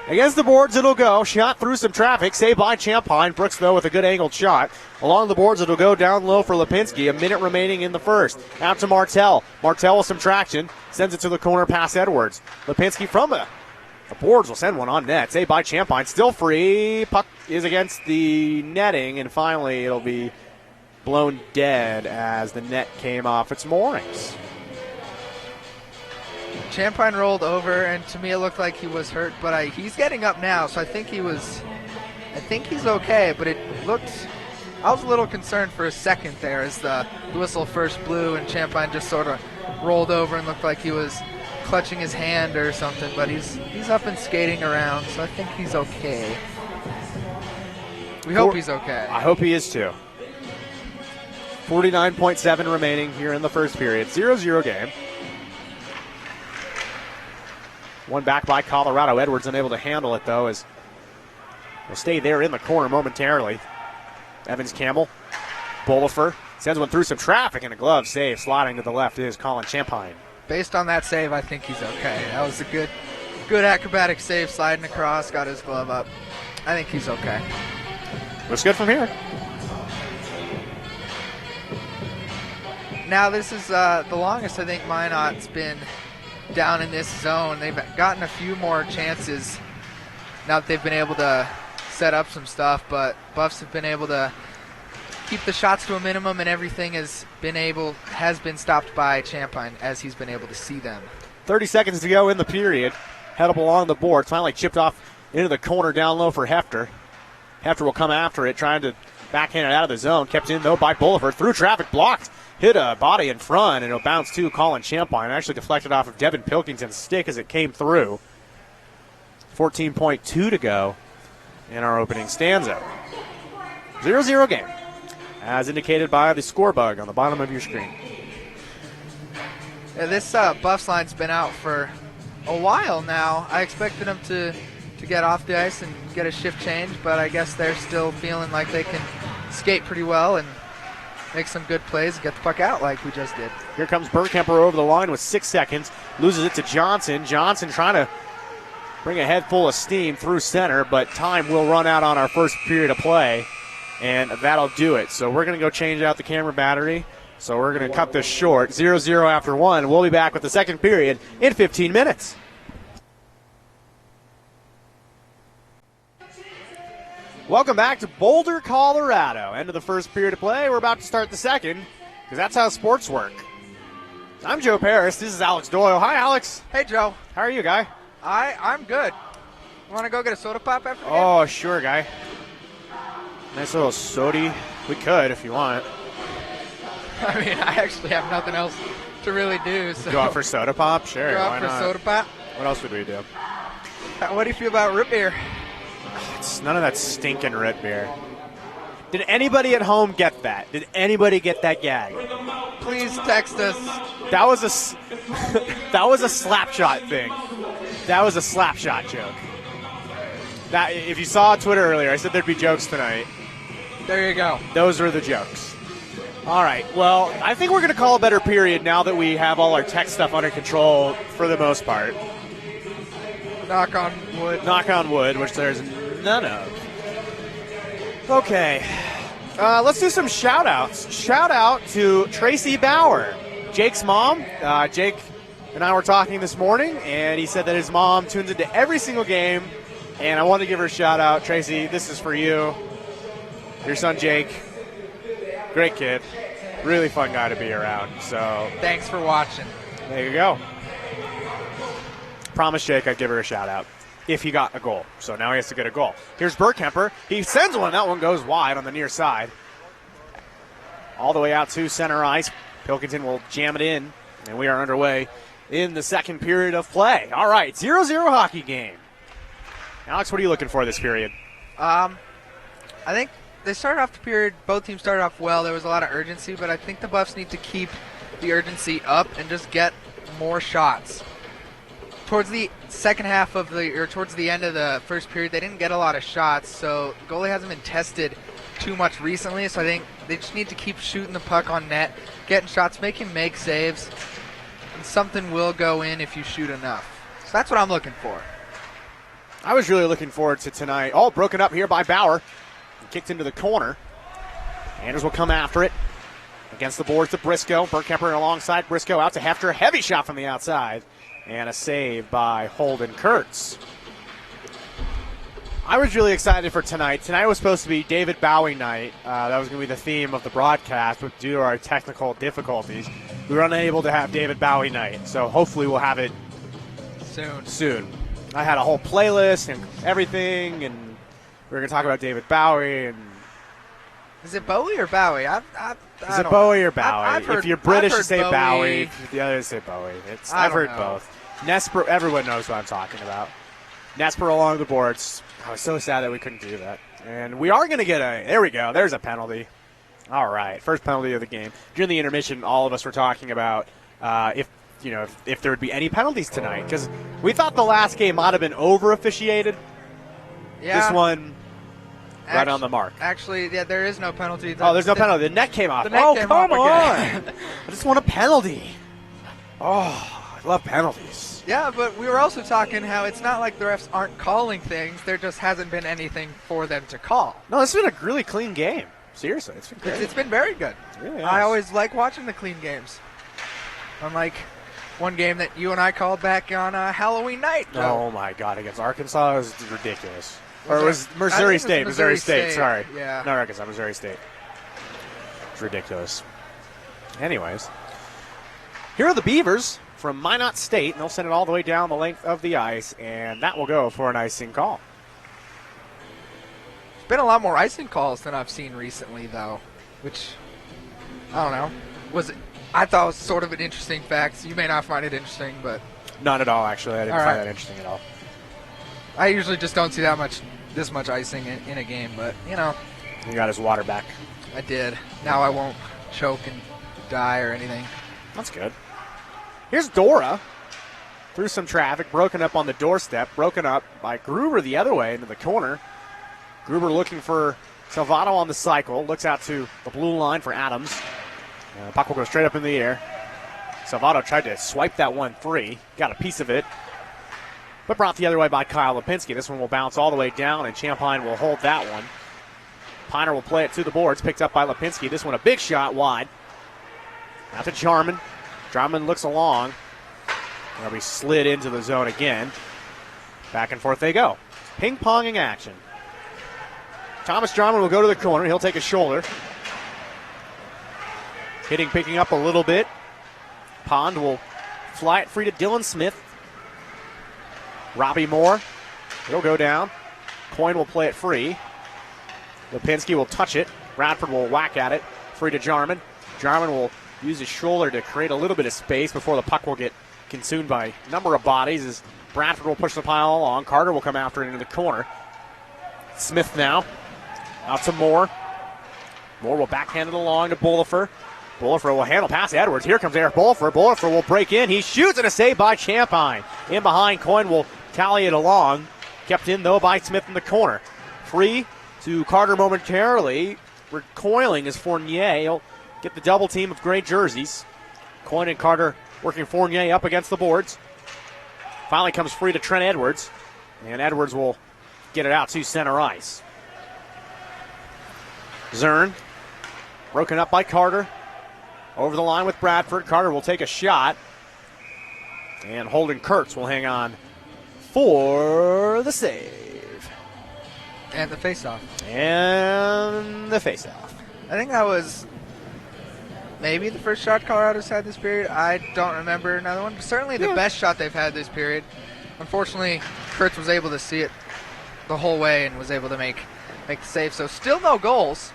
A: Against the boards it'll go. Shot through some traffic. Saved by Champagne. Brooks, though, with a good angled shot. Along the boards it'll go down low for Lipinski. A minute remaining in the first. Out to Martell. Martell with some traction. Sends it to the corner past Edwards. Lipinski from the boards will send one on net. Saved by Champagne. Still free. Puck is against the netting. And finally it'll be blown dead as the net came off its moorings.
B: Champagne rolled over, and to me it looked like he was hurt, but he's getting up now, so I think he's okay, but it looked, I was a little concerned for a second there as the whistle first blew and Champagne just sort of rolled over and looked like he was clutching his hand or something, but he's up and skating around, so I think he's okay. We hope he's okay.
A: I hope he is too. 49.7 remaining here in the first period. 0-0 game. One back by Colorado. Edwards unable to handle it, though, as will stay there in the corner momentarily. Evans Campbell. Bolifer sends one through some traffic and a glove save. Sliding to the left is Colin Champagne.
B: Based on that save, I think he's okay. That was a good acrobatic save, sliding across, got his glove up. I think he's okay.
A: Looks good from here.
B: Now this is the longest I think Minot's been down in this zone. They've gotten a few more chances now that they've been able to set up some stuff, but Buffs have been able to keep the shots to a minimum, and everything has been stopped by Champagne as he's been able to see them.
A: 30 seconds to go in the period. Head up along the board. Finally chipped off into the corner down low for Hefter. Hefter will come after it, trying to backhand it out of the zone. Kept in, though, by Bolifer. Through traffic, blocked. Hit a body in front, and it'll bounce to Colin Champagne. Actually deflected off of Devin Pilkington's stick as it came through. 14.2 to go in our opening stanza. 0-0 game, as indicated by the score bug on the bottom of your screen.
B: Yeah, this Buffs line's been out for a while now. I expected them to get off the ice and get a shift change, but I guess they're still feeling like they can skate pretty well and make some good plays and get the puck out like we just did.
A: Here comes Bergkemper over the line with 6 seconds. Loses it to Johnson. Johnson trying to bring a head full of steam through center, but time will run out on our first period of play, and that'll do it. So we're going to go change out the camera battery. So we're going to cut this short. 0-0 after one. We'll be back with the second period in 15 minutes. Welcome back to Boulder, Colorado. End of the first period of play. We're about to start the second, because that's how sports work. I'm Joe Paris. This is Alex Doyle. Hi, Alex.
B: Hey, Joe.
A: How are you, guy?
B: I'm good. Want to go get a soda pop after the game?
A: Oh, sure, guy. Nice little sody. We could if you want.
B: I mean, I actually have nothing else to really do. So
A: Go out for soda pop? Sure.
B: go
A: Why
B: out for
A: not?
B: soda pop.
A: What else would we do?
B: What do you feel about root beer?
A: It's none of that stinking root beer. Did anybody at home get that? Did anybody get that gag?
B: Please text us.
A: That was that was a slap shot thing. That was a slap shot joke. That if you saw Twitter earlier, I said there'd be jokes tonight.
B: There you go.
A: Those were the jokes. All right. Well, I think we're going to call a better period now that we have all our tech stuff under control for the most part.
B: Knock on wood.
A: Knock on wood, which there's none of. Okay. Let's do some shout-outs. Shout out to Tracy Bauer, Jake's mom. Jake and I were talking this morning, and he said that his mom tunes into every single game, and I wanted to give her a shout-out. Tracy, this is for you. Your son, Jake. Great kid. Really fun guy to be around. So
B: Thanks for watching.
A: there you go. Promised Jake I'd give her a shout-out if he got a goal. So now he has to get a goal. Here's Burkemper. He sends one. That one goes wide on the near side. All the way out to center ice. Pilkington will jam it in, and we are underway in the second period of play. All right, 0-0 hockey game. Alex, what are you looking for this period?
B: I think they started off the period, both teams started off well. There was a lot of urgency, but I think the Buffs need to keep the urgency up and just get more shots. Towards the second half of towards the end of the first period, they didn't get a lot of shots, so the goalie hasn't been tested too much recently, so I think they just need to keep shooting the puck on net, getting shots, make him make saves, and something will go in if you shoot enough. So that's what I'm looking for.
A: I was really looking forward to tonight. All broken up here by Bauer. Kicked into the corner. Anders will come after it. Against the boards to Briscoe. Burkemper alongside Briscoe out to Hefter. Heavy shot from the outside. And a save by Holden Kurtz. I was really excited for tonight. Tonight was supposed to be David Bowie night. That was going to be the theme of the broadcast, but due to our technical difficulties, we were unable to have David Bowie night. So hopefully we'll have it soon. I had a whole playlist and everything, and we were going to talk about David Bowie. And
B: Is it Bowie or Bowie?
A: is it Bowie or Bowie?
B: I've heard,
A: if you're British,
B: I've
A: you
B: heard
A: say
B: Bowie.
A: If the others say Bowie.
B: I
A: I've
B: don't
A: heard
B: know.
A: both. Nesper, everyone knows what I'm talking about. Nesper along the boards. I was so sad that we couldn't do that. And we are going to get there we go. There's a penalty. All right, first penalty of the game. During the intermission, all of us were talking about if there would be any penalties tonight, because we thought the last game might have been over-officiated.
B: Yeah.
A: This one, right on the mark.
B: Actually, yeah, there is no penalty.
A: There's no penalty. The net came off.
B: The net came
A: come
B: off
A: on.
B: again.
A: I just want a penalty. Oh, I love penalties.
B: Yeah, but we were also talking how it's not like the refs aren't calling things. There just hasn't been anything for them to call.
A: No, this has been a really clean game. Seriously, it's been great.
B: It's been very good.
A: It really
B: I
A: is.
B: always like watching the clean games. Unlike one game that you and I called back on Halloween night.
A: Oh, my God. Against Arkansas, it was ridiculous. Or it
B: Was
A: was
B: it-
A: Missouri
B: I think it was
A: State.
B: Missouri
A: Missouri State,
B: State,
A: sorry.
B: yeah.
A: Not Arkansas, Missouri State. It's ridiculous. Anyways, here are the Beavers from Minot State, and they'll send it all the way down the length of the ice, and that will go for an icing call.
B: There's been a lot more icing calls than I've seen recently, though, which, I don't know. I thought it was sort of an interesting fact. You may not find it interesting, but
A: None at all, actually. I didn't
B: All
A: find
B: right.
A: that interesting at all.
B: I usually just don't see this much icing in a game, but,
A: He got his water back.
B: I did. Now I won't choke and die or anything.
A: That's good. Here's Dora. Through some traffic, broken up on the doorstep, broken up by Gruber the other way into the corner. Gruber looking for Salvato on the cycle, looks out to the blue line for Adams. The puck will go straight up in the air. Salvato tried to swipe that one free, got a piece of it, but brought the other way by Kyle Lipinski. This one will bounce all the way down, and Champagne will hold that one. Piner will play it to the boards, picked up by Lipinski. This one a big shot wide. Out to Jarman. Jarman looks along. They'll be slid into the zone again. Back and forth they go. Ping-ponging action. Thomas Jarman will go to the corner. He'll take a shoulder. Picking up a little bit. Pond will fly it free to Dylan Smith. Robbie Moore. He'll go down. Coyne will play it free. Lipinski will touch it. Bradford will whack at it. Free to Jarman. Jarman will use his shoulder to create a little bit of space before the puck will get consumed by a number of bodies as Bradford will push the pile along. Carter will come after it into the corner. Smith now. Out to Moore. Moore will backhand it along to Bullafer. Bullafer will handle pass Edwards. Here comes Eric Bullafer. Bullafer will break in. He shoots and a save by Champagne. In behind, Coyne will tally it along. Kept in, though, by Smith in the corner. Free to Carter momentarily. Recoiling is Fournier. He'll get the double team of gray jerseys. Coyne and Carter working Fournier up against the boards. Finally comes free to Trent Edwards. And Edwards will get it out to center ice. Zern, broken up by Carter. Over the line with Bradford. Carter will take a shot. And Holden Kurtz will hang on for the save.
B: And the faceoff.
A: And the faceoff.
B: I think that was maybe the first shot Colorado's had this period. I don't remember another one. But certainly the best shot they've had this period. Unfortunately, Kurtz was able to see it the whole way and was able to make the save. So still no goals.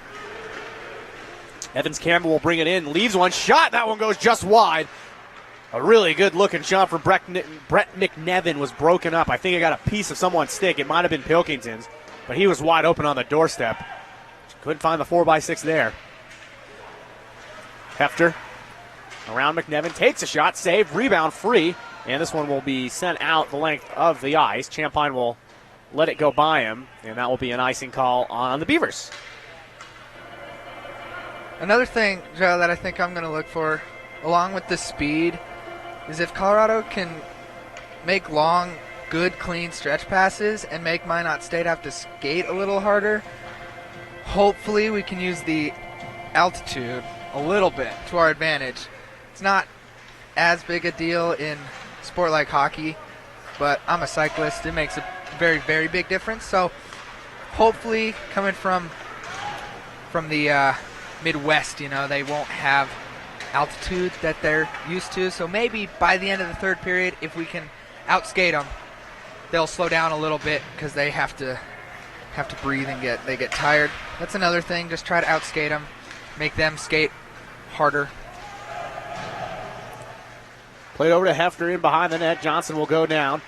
A: Evans Campbell will bring it in, leaves one shot. That one goes just wide. A really good looking shot from Brett McNevin was broken up. I think it got a piece of someone's stick. It might have been Pilkington's, but he was wide open on the doorstep. Couldn't find the 4x6 there. Hefter around McNevin, takes a shot, save, rebound free, and this one will be sent out the length of the ice. Champagne will let it go by him, and that will be an icing call on the Beavers.
B: Another thing, Joe, that I think I'm going to look for, along with the speed, is if Colorado can make long, good, clean stretch passes and make Minot State have to skate a little harder, hopefully we can use the altitude a little bit to our advantage. It's not as big a deal in sport like hockey, but I'm a cyclist. It makes a very, very big difference. So hopefully coming from the Midwest, they won't have altitude that they're used to. So maybe by the end of the third period, if we can outskate them, they'll slow down a little bit because they have to breathe and they get tired. That's another thing. Just try to outskate them, make them skate harder.
A: Played over to Hefter in behind the net. Johnson will go down.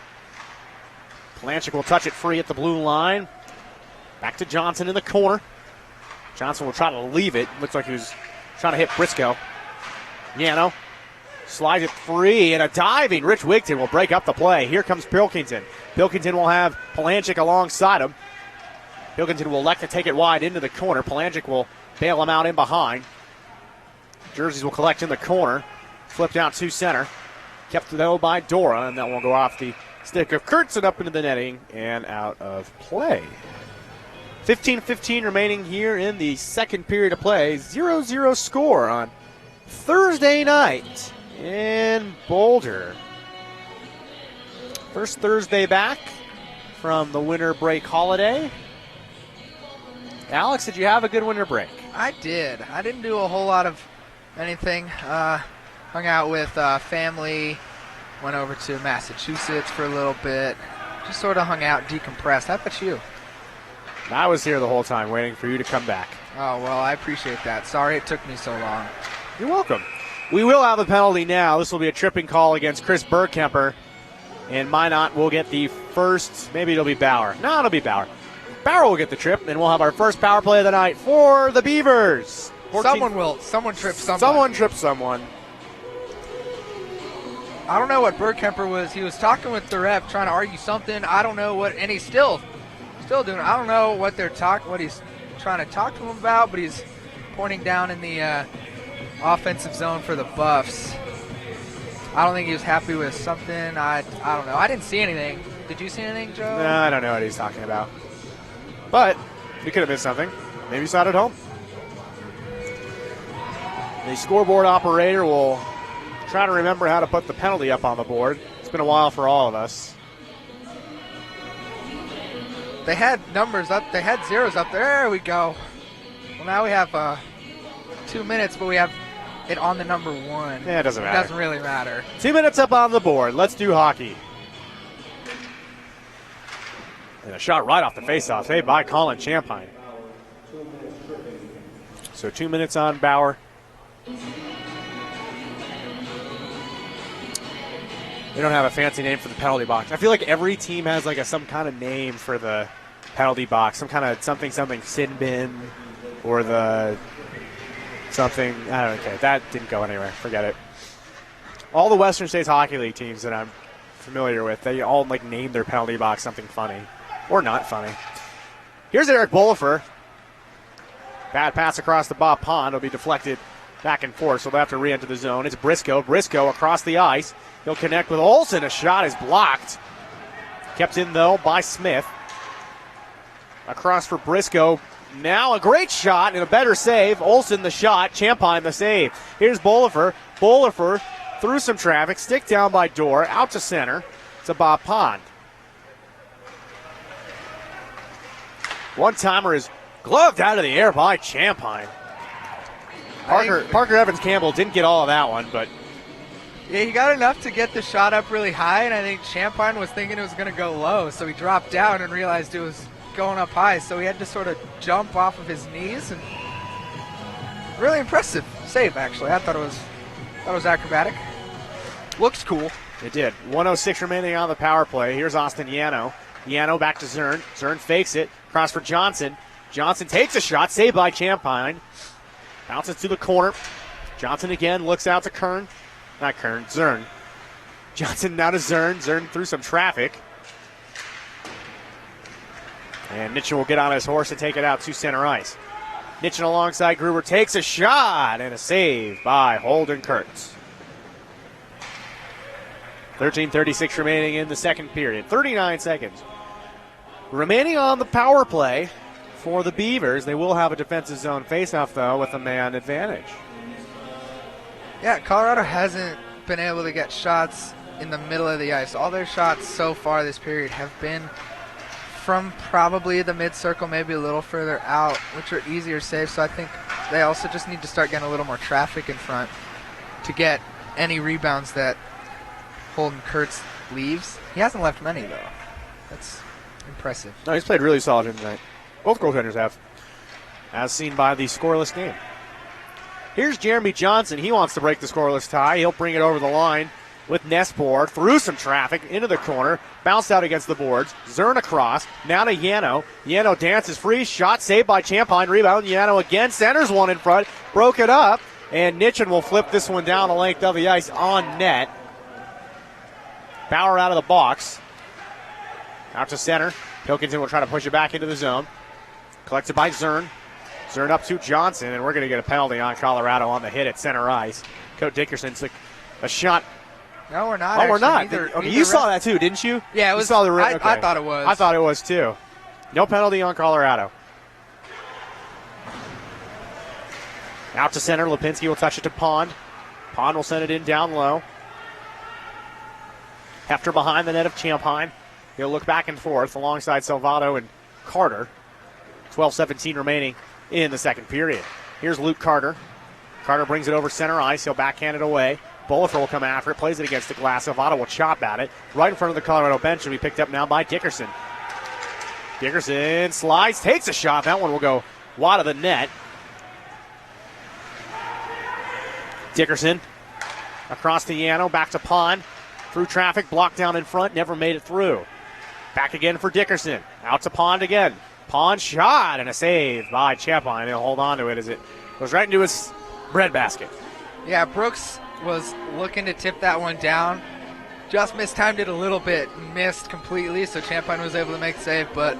A: Palanchik will touch it free at the blue line. Back to Johnson in the corner. Johnson will try to leave it. Looks like he was trying to hit Briscoe. Yano slides it free, and a diving Rich Wigton will break up the play. Here comes Pilkington. Pilkington will have Palanchik alongside him. Pilkington will elect to take it wide into the corner. Palanchik will bail him out in behind. Jerseys will collect in the corner. Flipped out to center. Kept though by Dora, and that will go off the stick of Kurtz and up into the netting and out of play. 15-15 remaining here in the second period of play. 0-0 score on Thursday night in Boulder. First Thursday back from the winter break holiday. Alex, did you have a good winter break?
B: I did. I didn't do a whole lot of anything. Hung out with family, went over to Massachusetts for a little bit. Just sort of hung out, decompressed. How about you?
A: I was here the whole time waiting for you to come back.
B: Oh, well, I appreciate that. Sorry it took me so long.
A: You're welcome. We will have a penalty now. This will be a tripping call against Chris Bergkemper. And Minot will get the first, maybe it'll be Bauer. No, it'll be Bauer. Bauer will get the trip, and we'll have our first power play of the night for the Beavers.
B: Someone trips someone.
A: Someone trips someone.
B: I don't know what Bergkemper was. He was talking with the ref, trying to argue something. I don't know what, and he's still doing it. I don't know what what he's trying to talk to him about, but he's pointing down in the offensive zone for the Buffs. I don't think he was happy with something. I don't know. I didn't see anything. Did you see anything, Joe?
A: No, I don't know what he's talking about. But we could have missed something. Maybe you saw it at home. The scoreboard operator will try to remember how to put the penalty up on the board. It's been a while for all of us.
B: They had numbers up. They had zeros up there. There we go. Well, now we have 2 minutes, but we have it on the number 1.
A: Yeah, it doesn't matter.
B: It doesn't really matter.
A: 2 minutes up on the board. Let's do hockey. And a shot right off the faceoff. Saved by Colin Champagne. So 2 minutes on Bauer. They don't have a fancy name for the penalty box. I feel like every team has like some kind of name for the penalty box, some kind of something sin bin, or the something. I don't know. Okay, that didn't go anywhere. Forget it. All the Western States Hockey League teams that I'm familiar with, they all like name their penalty box something funny or not funny. Here's Eric Bolifer. Bad pass across the Bob Pond. It'll be deflected back and forth, so they'll have to re-enter the zone. It's Briscoe. Briscoe across the ice. He'll connect with Olsen. A shot is blocked. Kept in, though, by Smith. Across for Briscoe. Now a great shot and a better save. Olsen the shot. Champagne the save. Here's Bolifer. Bolifer through some traffic. Stick down by Dorr. Out to center. To Bob Pond. One-timer is gloved out of the air by Champagne. Parker Evans Campbell didn't get all of that one, but
B: yeah, he got enough to get the shot up really high, and I think Champagne was thinking it was going to go low, so he dropped down and realized it was going up high, so he had to sort of jump off of his knees, and really impressive save, actually. I thought it was acrobatic. Looks cool.
A: It did. 1:06 remaining on the power play. Here's Austin Yano. Yano back to Zern. Zern fakes it. Cross for Johnson. Johnson takes a shot, saved by Champagne. Bounces to the corner. Johnson again looks out to Kern. Not Kern, Zern. Johnson now to Zern. Zern through some traffic. And Nitchen will get on his horse and take it out to center ice. Nitchen alongside Gruber takes a shot and a save by Holden Kurtz. 13:36 remaining in the second period. 39 seconds. Remaining on the power play for the Beavers. They will have a defensive zone faceoff, though, with a man advantage.
B: Yeah, Colorado hasn't been able to get shots in the middle of the ice. All their shots so far this period have been from probably the mid-circle, maybe a little further out, which are easier saves. So I think they also just need to start getting a little more traffic in front to get any rebounds that Holden Kurtz leaves. He hasn't left many, though. That's impressive.
A: No, he's played really solid tonight. Both goaltenders have, as seen by the scoreless game. Here's Jeremy Johnson. He wants to break the scoreless tie. He'll bring it over the line with Nespor through some traffic into the corner. Bounced out against the boards. Zern across. Now to Yano. Yano dances free. Shot saved by Champagne. Rebound. Yano again. Centers one in front. Broke it up. And Nitchen will flip this one down the length of the ice on net. Bauer out of the box. Out to center. Pilkington will try to push it back into the zone. Collected by Zern. Zern up to Johnson, and we're going to get a penalty on Colorado on the hit at center ice. Coach Dickerson's a shot.
B: No, we're not.
A: Oh, we're not.
B: Neither
A: Okay, you saw that too, didn't you?
B: Yeah, it was.
A: You saw the
B: I
A: okay.
B: thought it was.
A: I thought it was too. No penalty on Colorado. Out to center. Lipinski will touch it to Pond. Pond will send it in down low. Hefter behind the net of Champagne. He'll look back and forth alongside Salvato and Carter. 12:17 remaining in the second period. Here's Luke Carter. Carter brings it over center ice. He'll backhand it away. Bolifer will come after it, plays it against the glass. Salvato will chop at it. Right in front of the Colorado bench will be picked up now by Dickerson. Dickerson slides, takes a shot. That one will go wide of the net. Dickerson across to Yano, back to Pond. Through traffic, blocked down in front, never made it through. Back again for Dickerson. Out to Pond again. Pond shot and a save by Champagne. He'll hold on to it as it goes right into his breadbasket.
B: Yeah, Brooks was looking to tip that one down. Just mistimed it a little bit. Missed completely, so Champagne was able to make the save, but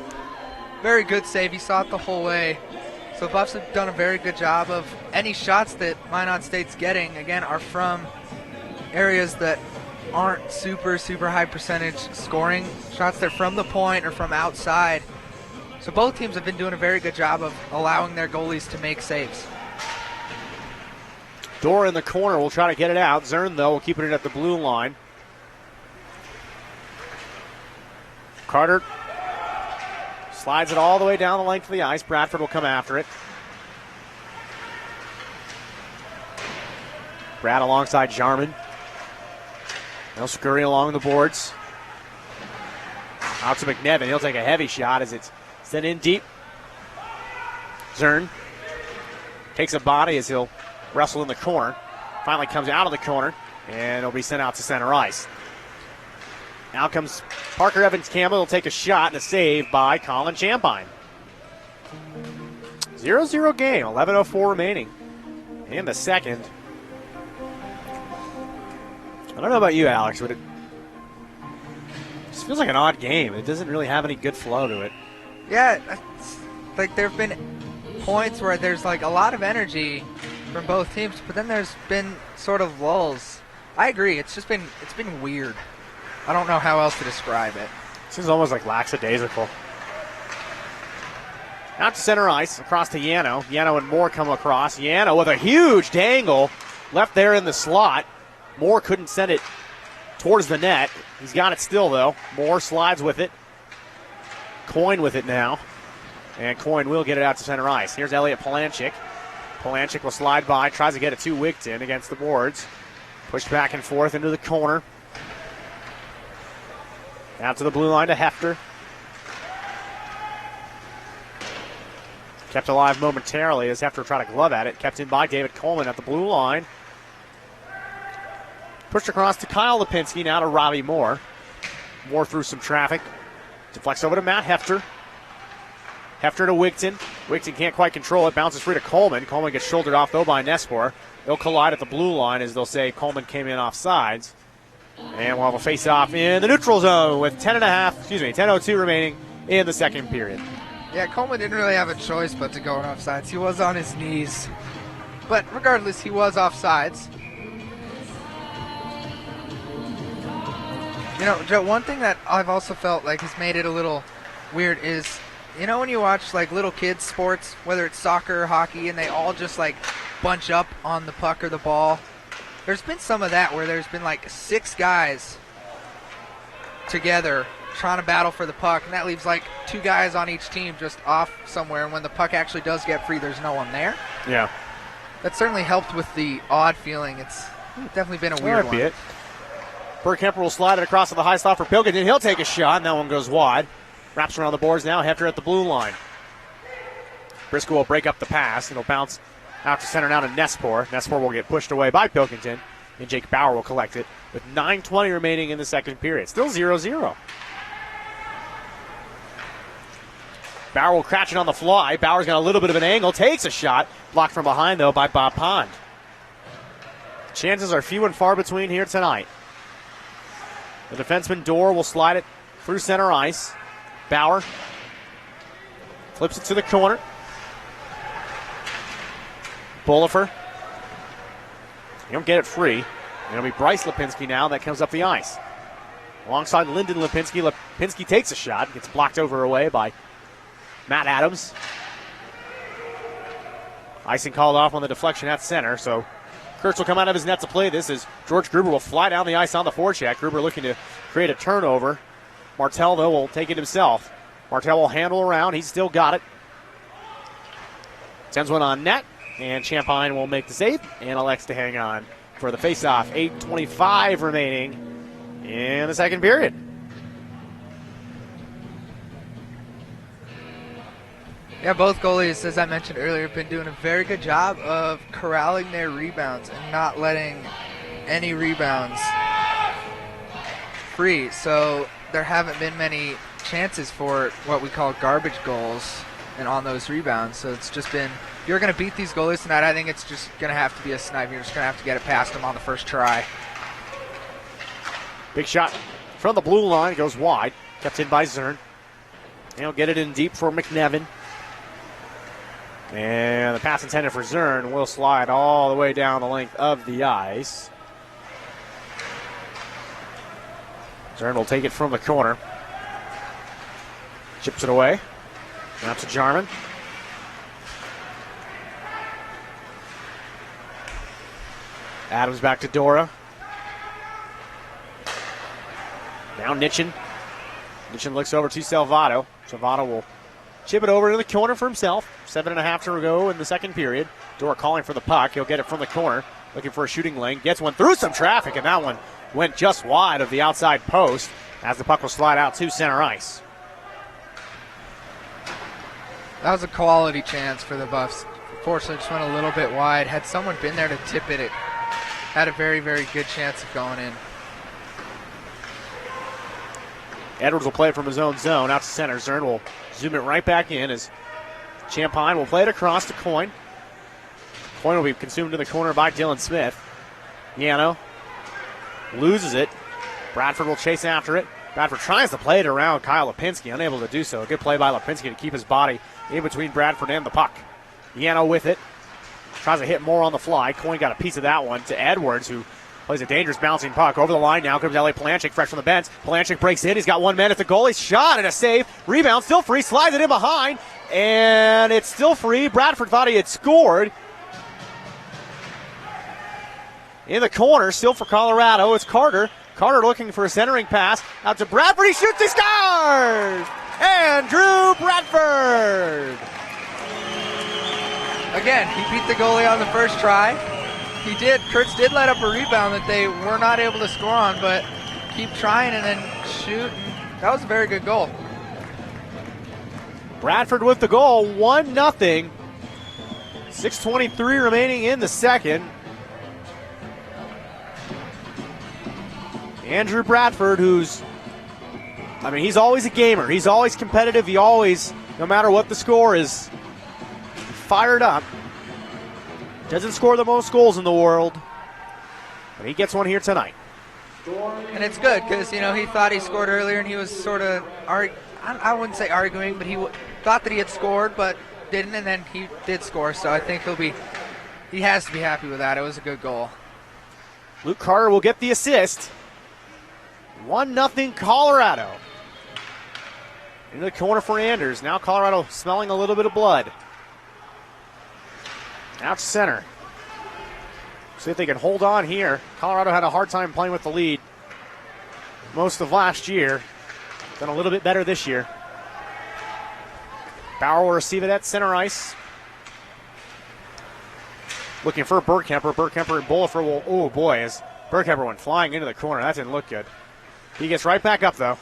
B: very good save. He saw it the whole way. So the Buffs have done a very good job of any shots that Minot State's getting, again, are from areas that aren't super high percentage scoring shots. They're from the point or from outside. So both teams have been doing a very good job of allowing their goalies to make saves.
A: Dorr in the corner will try to get it out. Zern, though, will keep it at the blue line. Carter slides it all the way down the length of the ice. Bradford will come after it. Brad alongside Jarman. They'll scurry along the boards. Out to McNevin. He'll take a heavy shot as it's sent in deep. Zern takes a body as he'll wrestle in the corner. Finally comes out of the corner, and he'll be sent out to center ice. Now comes Parker Evans-Campbell. He'll take a shot and a save by Colin Champagne. 0-0 game, 11:04 remaining in the second. I don't know about you, Alex, but it just feels like an odd game. It doesn't really have any good flow to it.
B: Yeah, like there have been points where there's like a lot of energy from both teams, but then there's been sort of lulls. I agree. It's been weird. I don't know how else to describe it.
A: This is almost like lackadaisical. Out to center ice, across to Yano. Yano and Moore come across. Yano with a huge dangle left there in the slot. Moore couldn't send it towards the net. He's got it still, though. Moore slides with it. Coyne with it now. And Coyne will get it out to center ice. Here's Elliot Polanchik. Polanchik will slide by, tries to get it to Wigton against the boards. Pushed back and forth into the corner. Out to the blue line to Hefter. Kept alive momentarily as Hefter tried to glove at it. Kept in by David Coleman at the blue line. Pushed across to Kyle Lipinski, now to Robbie Moore. Moore through some traffic. Deflects over to Matt Hefter. Hefter to Wigton. Wigton can't quite control it. Bounces free to Coleman. Coleman gets shouldered off, though, by Nespor. They'll collide at the blue line as they'll say Coleman came in off sides. And we'll have a face-off in the neutral zone with 10:02 remaining in the second period.
B: Yeah, Coleman didn't really have a choice but to go on offsides. He was on his knees. But regardless, he was offsides. You know, Joe, one thing that I've also felt like has made it a little weird is, you know, when you watch like little kids sports, whether it's soccer or hockey, and they all just like bunch up on the puck or the ball. There's been some of that where there's been like 6 guys together trying to battle for the puck, and that leaves like 2 guys on each team just off somewhere, and when the puck actually does get free, there's no one there.
A: Yeah.
B: That certainly helped with the odd feeling. It's definitely been a weird one.
A: Be it. Bergkemper will slide it across to the high slot for Pilkington. He'll take a shot, and that one goes wide. Wraps around the boards now. Hefter at the blue line. Briscoe will break up the pass. It'll bounce out to center now to Nespor. Nespor will get pushed away by Pilkington, and Jake Bauer will collect it with 9:20 remaining in the second period. Still 0-0. Bauer will crash it on the fly. Bauer's got a little bit of an angle. Takes a shot. Blocked from behind, though, by Bob Pond. Chances are few and far between here tonight. The defenseman Dorr will slide it through center ice. Bauer flips it to the corner. Bullifer. He don't get it free. It'll be Bryce Lipinski now that comes up the ice. Alongside Lyndon Lipinski. Lipinski takes a shot. Gets blocked over away by Matt Adams. Icing called off on the deflection at center, so Kurtz will come out of his net to play this as George Gruber will fly down the ice on the forecheck. Gruber looking to create a turnover. Martell, though, will take it himself. Martell will handle around. He's still got it. Sends one on net, and Champagne will make the save and elects to hang on for the faceoff. 8:25 remaining in the second period.
B: Yeah, both goalies, as I mentioned earlier, have been doing a very good job of corralling their rebounds and not letting any rebounds free. So there haven't been many chances for what we call garbage goals and on those rebounds. So it's just been, if you're going to beat these goalies tonight, I think it's just going to have to be a snipe. You're just going to have to get it past them on the first try.
A: Big shot from the blue line. Goes wide. Kept in by Zern. He'll get it in deep for McNevin. And the pass intended for Zern will slide all the way down the length of the ice. Zern will take it from the corner. Chips it away. Now to Jarman. Adams back to Dora. Now Nitchin. Nitchin looks over to Salvato. Salvato will chip it over into the corner for himself. 7.5 to go in the second period. Dora calling for the puck. He'll get it from the corner. Looking for a shooting lane. Gets one through some traffic, and that one went just wide of the outside post as the puck will slide out to center ice.
B: That was a quality chance for the Buffs. Fortunately, just went a little bit wide. Had someone been there to tip it, it had a very, very good chance of going in.
A: Edwards will play it from his own zone out to center. Zern will zoom it right back in as Champagne will play it across to Coyne. Coyne will be consumed in the corner by Dylan Smith. Yano loses it. Bradford will chase after it. Bradford tries to play it around Kyle Lipinski, unable to do so. A good play by Lipinski to keep his body in between Bradford and the puck. Yano with it. Tries to hit more on the fly. Coyne got a piece of that one to Edwards, who plays a dangerous bouncing puck. Over the line now comes L.A. Palanchik, fresh from the bench. Palanchik breaks in. He's got 1 man at the goal. He's shot and a save. Rebound still free. Slides it in behind. And it's still free. Bradford thought he had scored. In the corner, still for Colorado, it's Carter. Carter looking for a centering pass. Out to Bradford. He shoots. He scores! Andrew Bradford!
B: Again, he beat the goalie on the first try. Kurtz did let up a rebound that they were not able to score on, but keep trying and then shoot. That was a very good goal.
A: Bradford with the goal, 1-0. 6:23 remaining in the second. Andrew Bradford, he's always a gamer. He's always competitive. He always, no matter what the score is, fired up. Doesn't score the most goals in the world, but he gets one here tonight.
B: And it's good because, he thought he scored earlier and he was sort of, I wouldn't say arguing, but he thought that he had scored but didn't, and then he did score. So I think he has to be happy with that. It was a good goal.
A: Luke Carter will get the assist. 1-0 Colorado. Into the corner for Anders. Now Colorado smelling a little bit of blood. Out to center. See if they can hold on here. Colorado had a hard time playing with the lead most of last year. Done a little bit better this year. Bauer will receive it at center ice. Looking for Bergkemper. Bergkemper and Bullifer will, oh boy, as Bergkemper went flying into the corner. That didn't look good. He gets right back up though.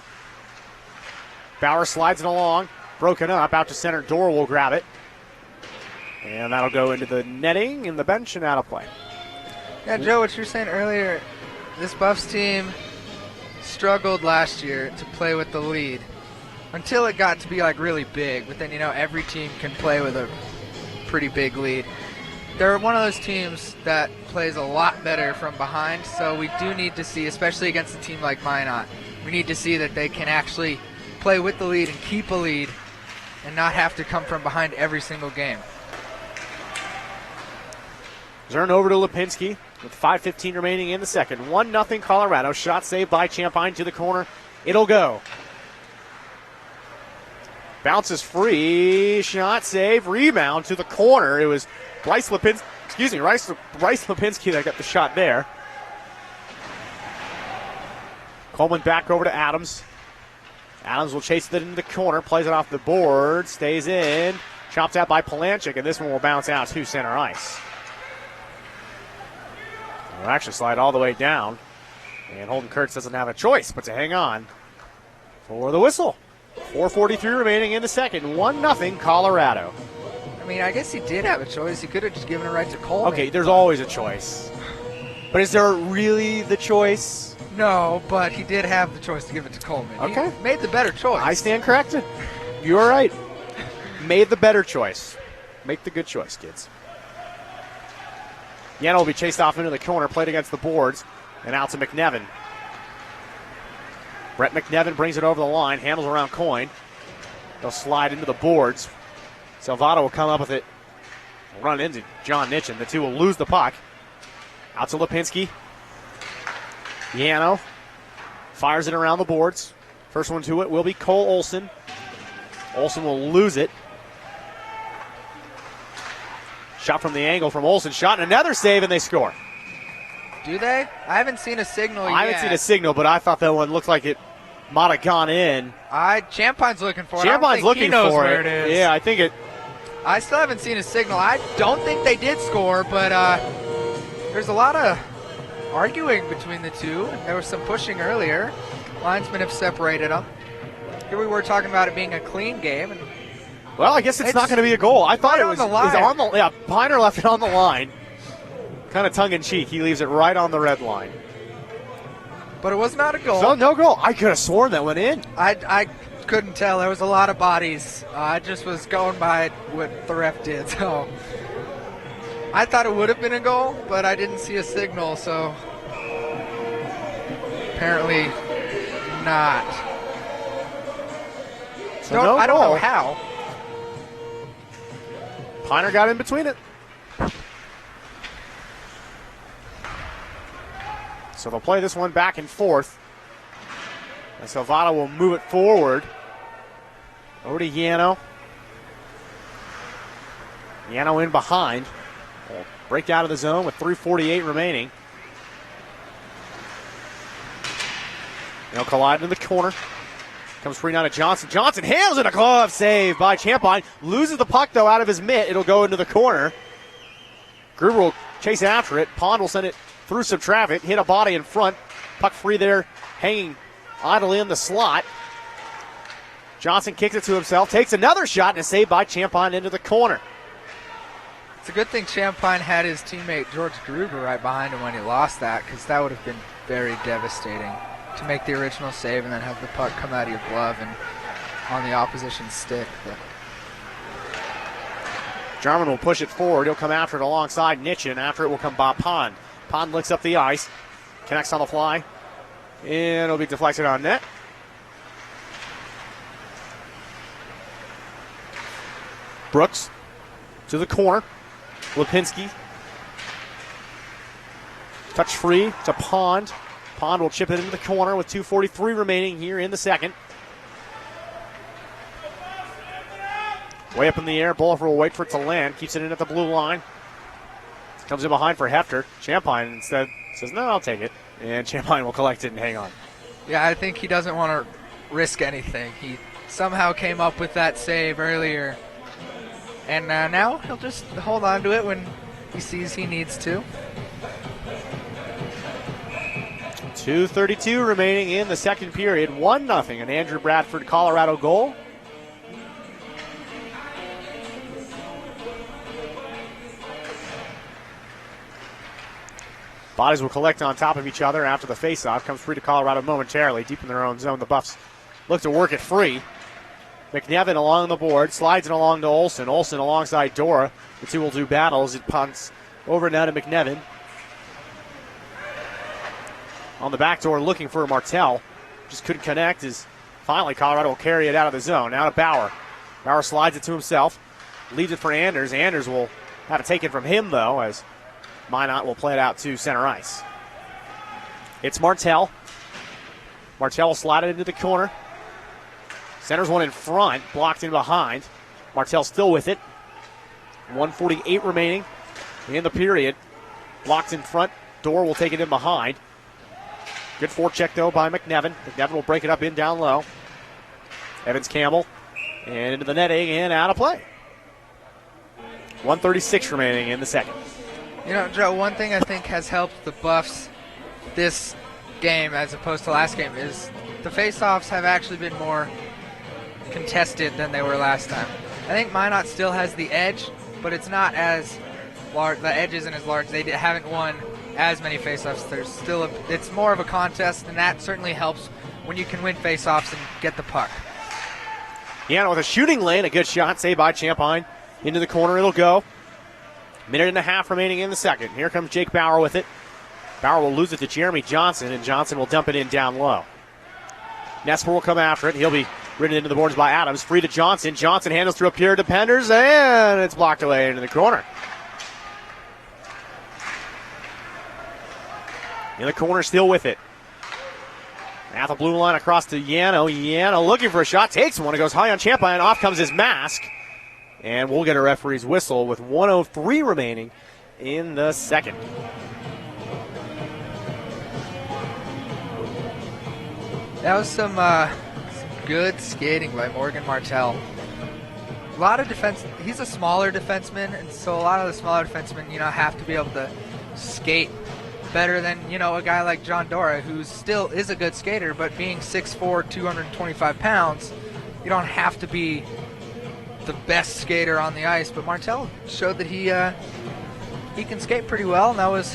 A: Bauer slides it along. Broken up. Out to center. Dorr will grab it. And that'll go into the netting in the bench and out of play.
B: Yeah, Joe, what you were saying earlier, this Buffs team struggled last year to play with the lead until it got to be really big. But then, every team can play with a pretty big lead. They're one of those teams that plays a lot better from behind, so we do need to see, especially against a team like Minot, we need to see that they can actually play with the lead and keep a lead and not have to come from behind every single game.
A: Zern over to Lipinski with 5:15 remaining in the second. 1-0 Colorado. Shot saved by Champagne to the corner. It'll go. Bounces free. Shot save. Rebound to the corner. It was Bryce Lipinski that got the shot there. Coleman back over to Adams. Adams will chase it into the corner. Plays it off the board. Stays in. Chopped out by Palanchik, and this one will bounce out to center ice. Will actually slide all the way down. And Holden Kurtz doesn't have a choice but to hang on for the whistle. 4:43 remaining in the second. 1-0 Colorado.
B: I guess he did have a choice. He could have just given it right to Coleman.
A: Okay, there's always a choice. But is there really the choice?
B: No, but he did have the choice to give it to Coleman.
A: Okay.
B: He made the better choice.
A: I stand corrected. You are right. Made the better choice. Make the good choice, kids. Yano will be chased off into the corner, played against the boards, and out to McNevin. Brett McNevin brings it over the line, handles around Coyne. They'll slide into the boards. Salvato will come up with it, run into John Nitchin. The two will lose the puck. Out to Lipinski. Yano fires it around the boards. First one to it will be Cole Olsen. Olsen will lose it. Shot from the angle from Olsen. Shot and another save, and they score.
B: Do they? I haven't seen a signal yet.
A: I haven't seen a signal, but I thought that one looked like it might have gone in.
B: Champine's looking for it.
A: Champine's looking for
B: where it is.
A: Yeah, I think it.
B: I still haven't seen a signal. I don't think they did score, but there's a lot of arguing between the two. There was some pushing earlier. Linesmen have separated them. Here we were talking about it being a clean game, and
A: Well, I guess it's not going to be a goal. I thought
B: right
A: it was
B: on the line.
A: on the. Yeah, Piner left it on the line. Kind of tongue in cheek. He leaves it right on the red line.
B: But it was not a goal.
A: So no goal. I could have sworn that went in.
B: I couldn't tell. There was a lot of bodies. I just was going by what the ref did. So I thought it would have been a goal, but I didn't see a signal. So apparently not.
A: So no
B: I don't
A: goal.
B: know how.
A: Piner got in between it. So they'll play this one back and forth. And Salvato will move it forward. Over to Yano. Yano in behind. Will break out of the zone with 3:48 remaining. They'll collide in the corner. Comes free now to Johnson. Johnson handles it. A glove save by Champagne. Loses the puck, though, out of his mitt. It'll go into the corner. Gruber will chase after it. Pond will send it through some traffic. Hit a body in front. Puck free there, hanging idly in the slot. Johnson kicks it to himself. Takes another shot and a save by Champagne into the corner.
B: It's a good thing Champagne had his teammate George Gruber right behind him when he lost that, because that would have been very devastating to make the original save and then have the puck come out of your glove and on the opposition's stick. But
A: Jarman will push it forward. He'll come after it alongside Nitchin. After it will come Bob Pond. Pond licks up the ice. Connects on the fly. And it'll be deflected on net. Brooks to the corner. Lipinski. Touch free to Pond. Pond will chip it into the corner with 2:43 remaining here in the second. Way up in the air. Bullifer will wait for it to land. Keeps it in at the blue line. Comes in behind for Hefter. Champagne instead says, no, I'll take it. And Champagne will collect it and hang on.
B: yeah, I think he doesn't want to risk anything. He somehow came up with that save earlier. And now he'll just hold on to it when he sees he needs to.
A: 2:32 remaining in the second period. 1-0. An Andrew Bradford, Colorado goal. Bodies will collect on top of each other after the faceoff. Comes free to Colorado momentarily. Deep in their own zone. The Buffs look to work it free. McNevin along the board. Slides it along to Olsen. Olsen alongside Dora. The two will do battles. It punts over now to McNevin. On the back door looking for Martell. Just couldn't connect as finally Colorado will carry it out of the zone. Now to Bauer. Bauer slides it to himself. Leaves it for Anders. Anders will have it taken from him, though, as Minot will play it out to center ice. It's Martell. Martell will slide it into the corner. Centers one in front, blocked in behind. Martell still with it. 1:48 remaining in the period. Blocked in front. Dorr will take it in behind. Good forecheck, though, by McNevin. McNevin will break it up in down low. Evans Campbell. And into the netting and out of play. 1:36 remaining in the second.
B: You know, Joe, one thing I think has helped the Buffs this game as opposed to last game is the faceoffs have actually been more contested than they were last time. I think Minot still has the edge, but it's not as large. The edge isn't as large. They haven't won as many faceoffs. There's still it's more of a contest, and that certainly helps when you can win faceoffs and get the puck.
A: Yeah, with a shooting lane, a good shot saved by Champagne. Into the corner it'll go. Minute and a half remaining in the second. Here comes Jake Bauer with it. Bauer will lose it to Jeremy Johnson, and Johnson will dump it in down low. Nesper will come after it. He'll be ridden into the boards by Adams. Free to Johnson. Johnson handles through a pair of defenders, and it's blocked away into the corner. In the corner, still with it. At the blue line across to Yano. Yano looking for a shot. Takes one. It goes high on Champagne. Off comes his mask. And we'll get a referee's whistle with 1:03 remaining in the second.
B: That was some good skating by Morgan Martell. A lot of defense. He's a smaller defenseman, and so a lot of the smaller defensemen, have to be able to skate better than, a guy like John Dora, who still is a good skater, but being 6'4", 225 pounds, you don't have to be the best skater on the ice, but Martel showed that he can skate pretty well, and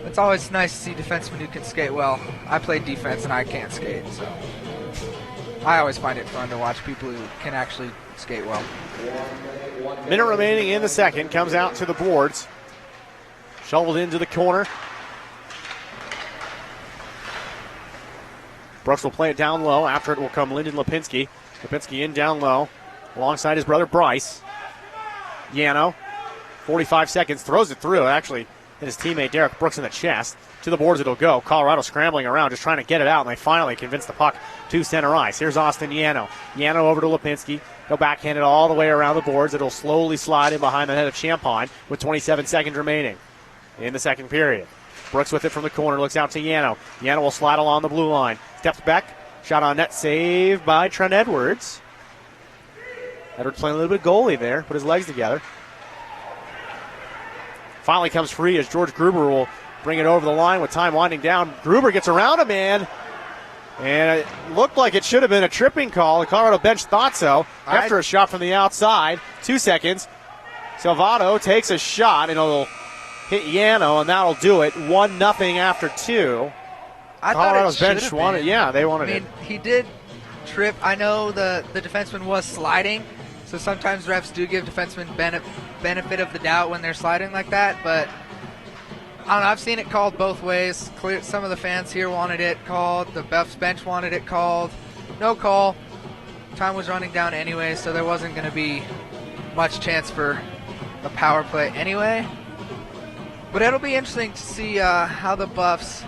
B: it's always nice to see defensemen who can skate well. I play defense and I can't skate, so I always find it fun to watch people who can actually skate well.
A: Minute remaining in the second. Comes out to the boards. Shoveled into the corner. Brooks will play it down low. After it will come Lyndon Lipinski. Lipinski in down low alongside his brother Bryce. Yano, 45 seconds, throws it through. Actually hit his teammate Derek Brooks in the chest. To the boards it'll go. Colorado scrambling around, just trying to get it out, and they finally convince the puck to center ice. Here's Austin Yano. Yano over to Lipinski. He'll backhand it all the way around the boards. It'll slowly slide in behind the head of Champagne with 27 seconds remaining in the second period. Brooks with it from the corner, looks out to Yano. Yano will slide along the blue line. Steps back, shot on net, saved by Trent Edwards. Edwards playing a little bit of goalie there, put his legs together. Finally comes free as George Gruber will bring it over the line with time winding down. Gruber gets around a man, and it looked like it should have been a tripping call. The Colorado bench thought so. After a shot from the outside, 2 seconds. Salvato takes a shot, and it'll hit Yano, and that'll do it. 1-0 after 2. Colorado's bench wanted, they wanted it.
B: He did trip. I know the defenseman was sliding, so sometimes refs do give defensemen benefit of the doubt when they're sliding like that, but I don't know. I've seen it called both ways. Some of the fans here wanted it called. The Buffs bench wanted it called. No call. Time was running down anyway, so there wasn't going to be much chance for a power play anyway. But it'll be interesting to see how the Buffs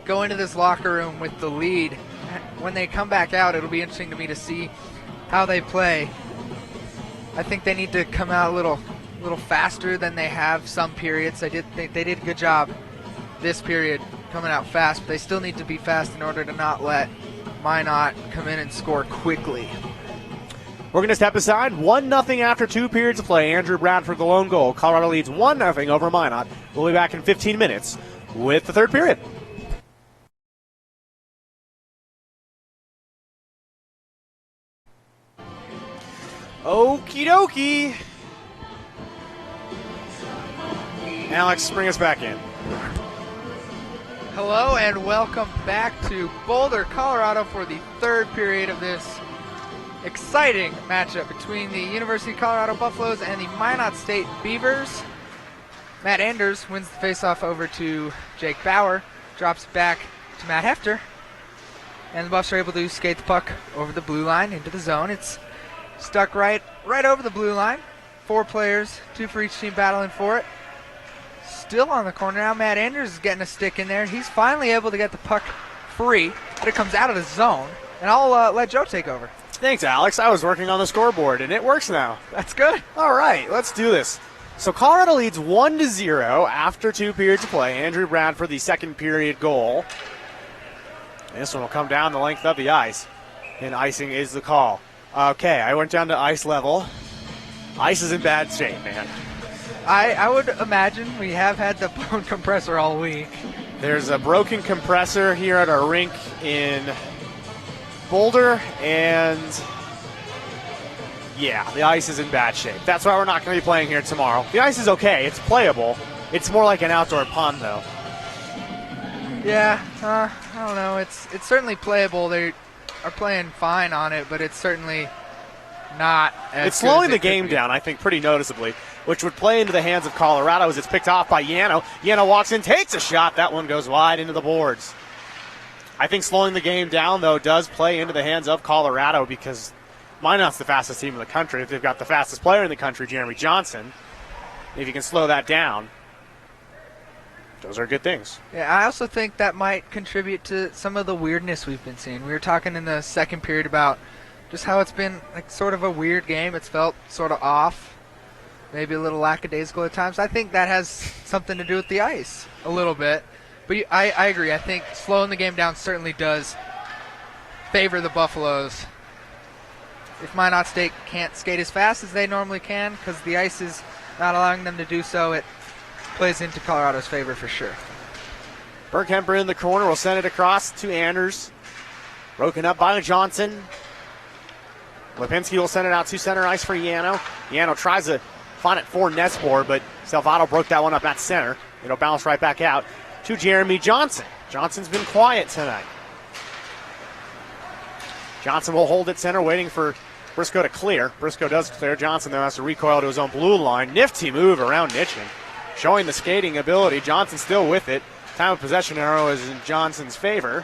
B: go into this locker room with the lead. When they come back out, it'll be interesting to me to see how they play. I think they need to come out a little faster than they have some periods. They did a good job this period coming out fast, but they still need to be fast in order to not let Minot come in and score quickly.
A: We're going to step aside. 1-0 after 2 periods of play. Andrew Bradford the lone goal. Colorado leads 1-0 over Minot. We'll be back in 15 minutes with the third period. Okie dokie. Alex, bring us back in.
B: Hello and welcome back to Boulder, Colorado for the third period of this exciting matchup between the University of Colorado Buffaloes and the Minot State Beavers. Matt Anders wins the faceoff over to Jake Bauer, drops it back to Matt Hefter, and the Buffs are able to skate the puck over the blue line into the zone. It's stuck right over the blue line. 4 players, 2 for each team battling for it. Still on the corner now. Matt Anders is getting a stick in there. He's finally able to get the puck free, but it comes out of the zone. And I'll let Joe take over.
A: Thanks, Alex. I was working on the scoreboard, and it works now.
B: That's good.
A: All right, let's do this. So Colorado leads 1-0 after 2 periods of play. Andrew Bradford, the second period goal. This one will come down the length of the ice, and icing is the call. Okay, I went down to ice level. Ice is in bad shape, man.
B: I would imagine we have had the blown compressor all week.
A: There's a broken compressor here at our rink in Boulder, and yeah, the ice is in bad shape. That's why we're not going to be playing here tomorrow. The ice is okay. It's playable. It's more like an outdoor pond, though.
B: Yeah, I don't know. It's certainly playable. They are playing fine on it, but it's certainly not as
A: It's slowing the game down, I think, pretty noticeably, which would play into the hands of Colorado as it's picked off by Yano. Yano walks in, takes a shot. That one goes wide into the boards. I think slowing the game down, though, does play into the hands of Colorado because Minot's the fastest team in the country. If they've got the fastest player in the country, Jeremy Johnson, if you can slow that down, those are good things.
B: Yeah, I also think that might contribute to some of the weirdness we've been seeing. We were talking in the second period about just how it's been like sort of a weird game. It's felt sort of off, maybe a little lackadaisical at times. I think that has something to do with the ice a little bit. But I agree. I think slowing the game down certainly does favor the Buffaloes. If Minot State can't skate as fast as they normally can because the ice is not allowing them to do so, it plays into Colorado's favor for sure.
A: Bergkemper in the corner will send it across to Anders. Broken up by Johnson. Lipinski will send it out to center ice for Yano. Yano tries to find it for Nespor, but Salvato broke that one up at center. It'll bounce right back out to Jeremy Johnson. Johnson's been quiet tonight. Johnson will hold at center, waiting for Briscoe to clear. Briscoe does clear. Johnson, though, has to recoil to his own blue line. Nifty move around Nitchin, showing the skating ability. Johnson still with it. Time of possession arrow is in Johnson's favor.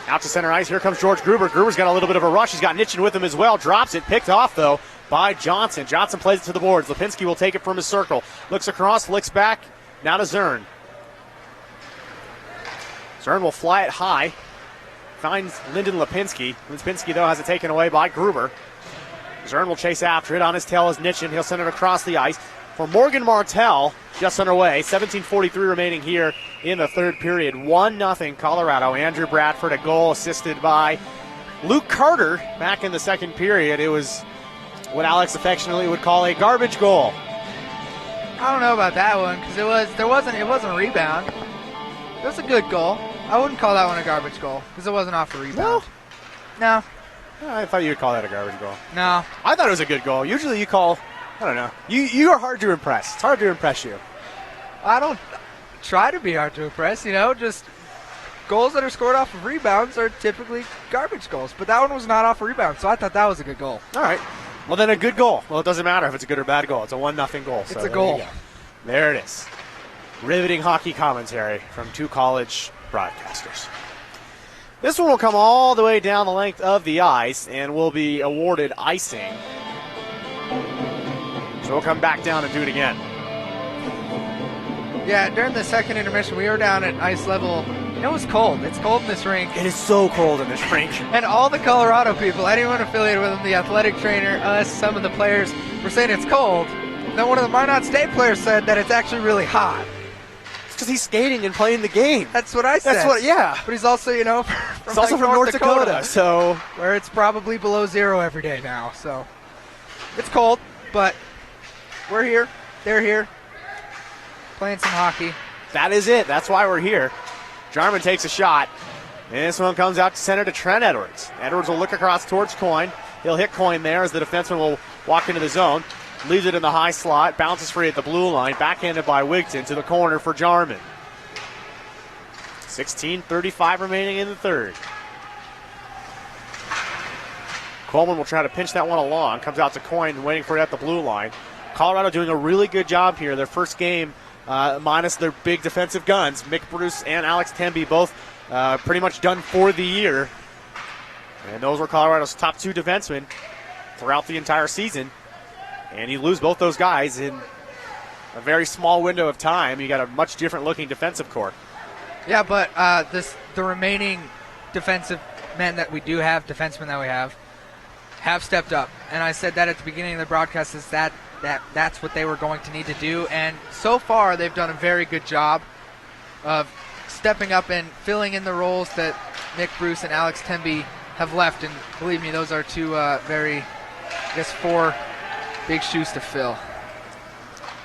A: Out to center ice. Here comes George Gruber. Gruber's got a little bit of a rush. He's got Nitchin with him as well. Drops it. Picked off, though, by Johnson. Johnson plays it to the boards. Lipinski will take it from his circle. Looks across, licks back. Now to Zern. Zern will fly it high. Finds Lyndon Lipinski. Lipinski, though, has it taken away by Gruber. Zern will chase after it. On his tail is Nitchin. He'll send it across the ice. For Morgan Martell, just underway. 17:43 remaining here in the third period. 1-0 Colorado. Andrew Bradford, a goal assisted by Luke Carter back in the second period. It was what Alex affectionately would call a garbage goal.
B: I don't know about that one because it wasn't a rebound. It was a good goal. I wouldn't call that one a garbage goal because it wasn't off a rebound. No.
A: I thought you would call that a garbage goal.
B: No.
A: I thought it was a good goal. Usually you call, I don't know. You are hard to impress. It's hard to impress you.
B: I don't try to be hard to impress, just goals that are scored off of rebounds are typically garbage goals. But that one was not off a rebound, so I thought that was a good goal.
A: All right. Well, then a good goal. Well, it doesn't matter if it's a good or bad goal. It's a 1-0 goal.
B: It's a goal.
A: There it is. Riveting hockey commentary from two college broadcasters. This one will come all the way down the length of the ice and will be awarded icing. So we'll come back down and do it again.
B: Yeah, during the second intermission, we were down at ice level. It was cold. It's cold in this rink.
A: It is so cold in this rink.
B: And all the Colorado people, anyone affiliated with them, the athletic trainer, us, some of the players, were saying it's cold. Then one of the Minot State players said that it's actually really hot.
A: Because he's skating and playing the game.
B: That's what I said.
A: Yeah.
B: But he's also,
A: he's also from North Dakota, so
B: where it's probably below zero every day now. So it's cold, but we're here. They're here, playing some hockey.
A: That is it. That's why we're here. Jarman takes a shot, and this one comes out to center to Trent Edwards. Edwards will look across towards Coyne. He'll hit Coyne there as the defenseman will walk into the zone. Leaves it in the high slot, bounces free at the blue line, backhanded by Wigton to the corner for Jarman. 16:35 remaining in the third. Coleman will try to pinch that one along, comes out to Coyne, waiting for it at the blue line. Colorado doing a really good job here. Their first game, minus their big defensive guns. Mick Bruce and Alex Temby both pretty much done for the year. And those were Colorado's top two defensemen throughout the entire season. And you lose both those guys in a very small window of time. You got a much different looking defensive core.
B: Yeah, but the remaining defensemen that we have stepped up. And I said that at the beginning of the broadcast is that's what they were going to need to do. And so far they've done a very good job of stepping up and filling in the roles that Mick Bruce and Alex Temby have left. And believe me, those are two four big shoes to fill.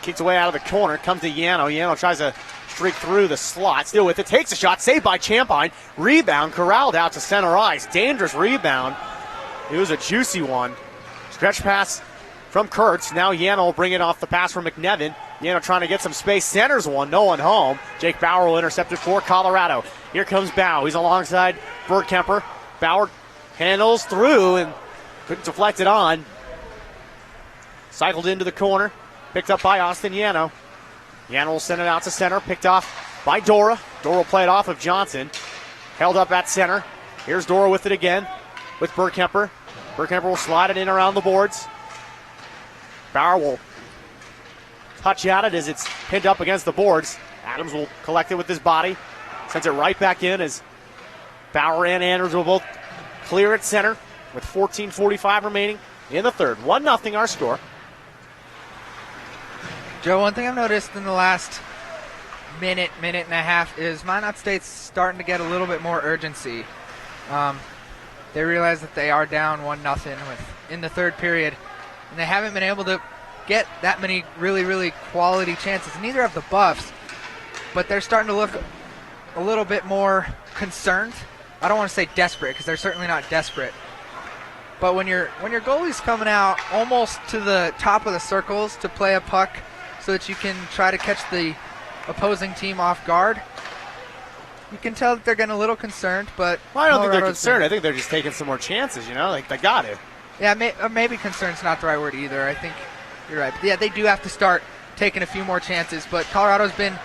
A: Kicks away out of the corner, comes to Yano. Yano tries to streak through the slot, still with it, takes a shot, saved by Champagne. Rebound, corralled out to center ice. Dangerous rebound. It was a juicy one. Stretch pass from Kurtz. Now Yano will bring it off the pass from McNevin. Yano trying to get some space, centers one, no one home. Jake Bauer will intercept it for Colorado. Here comes Bau. He's alongside Bergkemper. Bauer handles through and couldn't deflect it on. Cycled into the corner, picked up by Austin Yano. Yano will send it out to center, picked off by Dora. Dora will play it off of Johnson. Held up at center. Here's Dora with it again with Bergkemper. Bergkemper will slide it in around the boards. Bauer will touch at it as it's pinned up against the boards. Adams will collect it with his body. Sends it right back in as Bauer and Andrews will both clear at center with 14:45 remaining in the third. 1-0 our score.
B: Joe, one thing I've noticed in the last minute and a half is Minot State's starting to get a little bit more urgency. They realize that they are down 1-0 in the third period, and they haven't been able to get that many really, really quality chances. Neither have the Buffs, but they're starting to look a little bit more concerned. I don't want to say desperate because they're certainly not desperate, But when your goalie's coming out almost to the top of the circles to play a puck so that you can try to catch the opposing team off guard, you can tell that they're getting a little concerned. But
A: well, I don't think they're concerned. I think they're just taking some more chances, like they got it.
B: Yeah, maybe concerned's not the right word either. I think you're right. But yeah, they do have to start taking a few more chances. But Colorado's been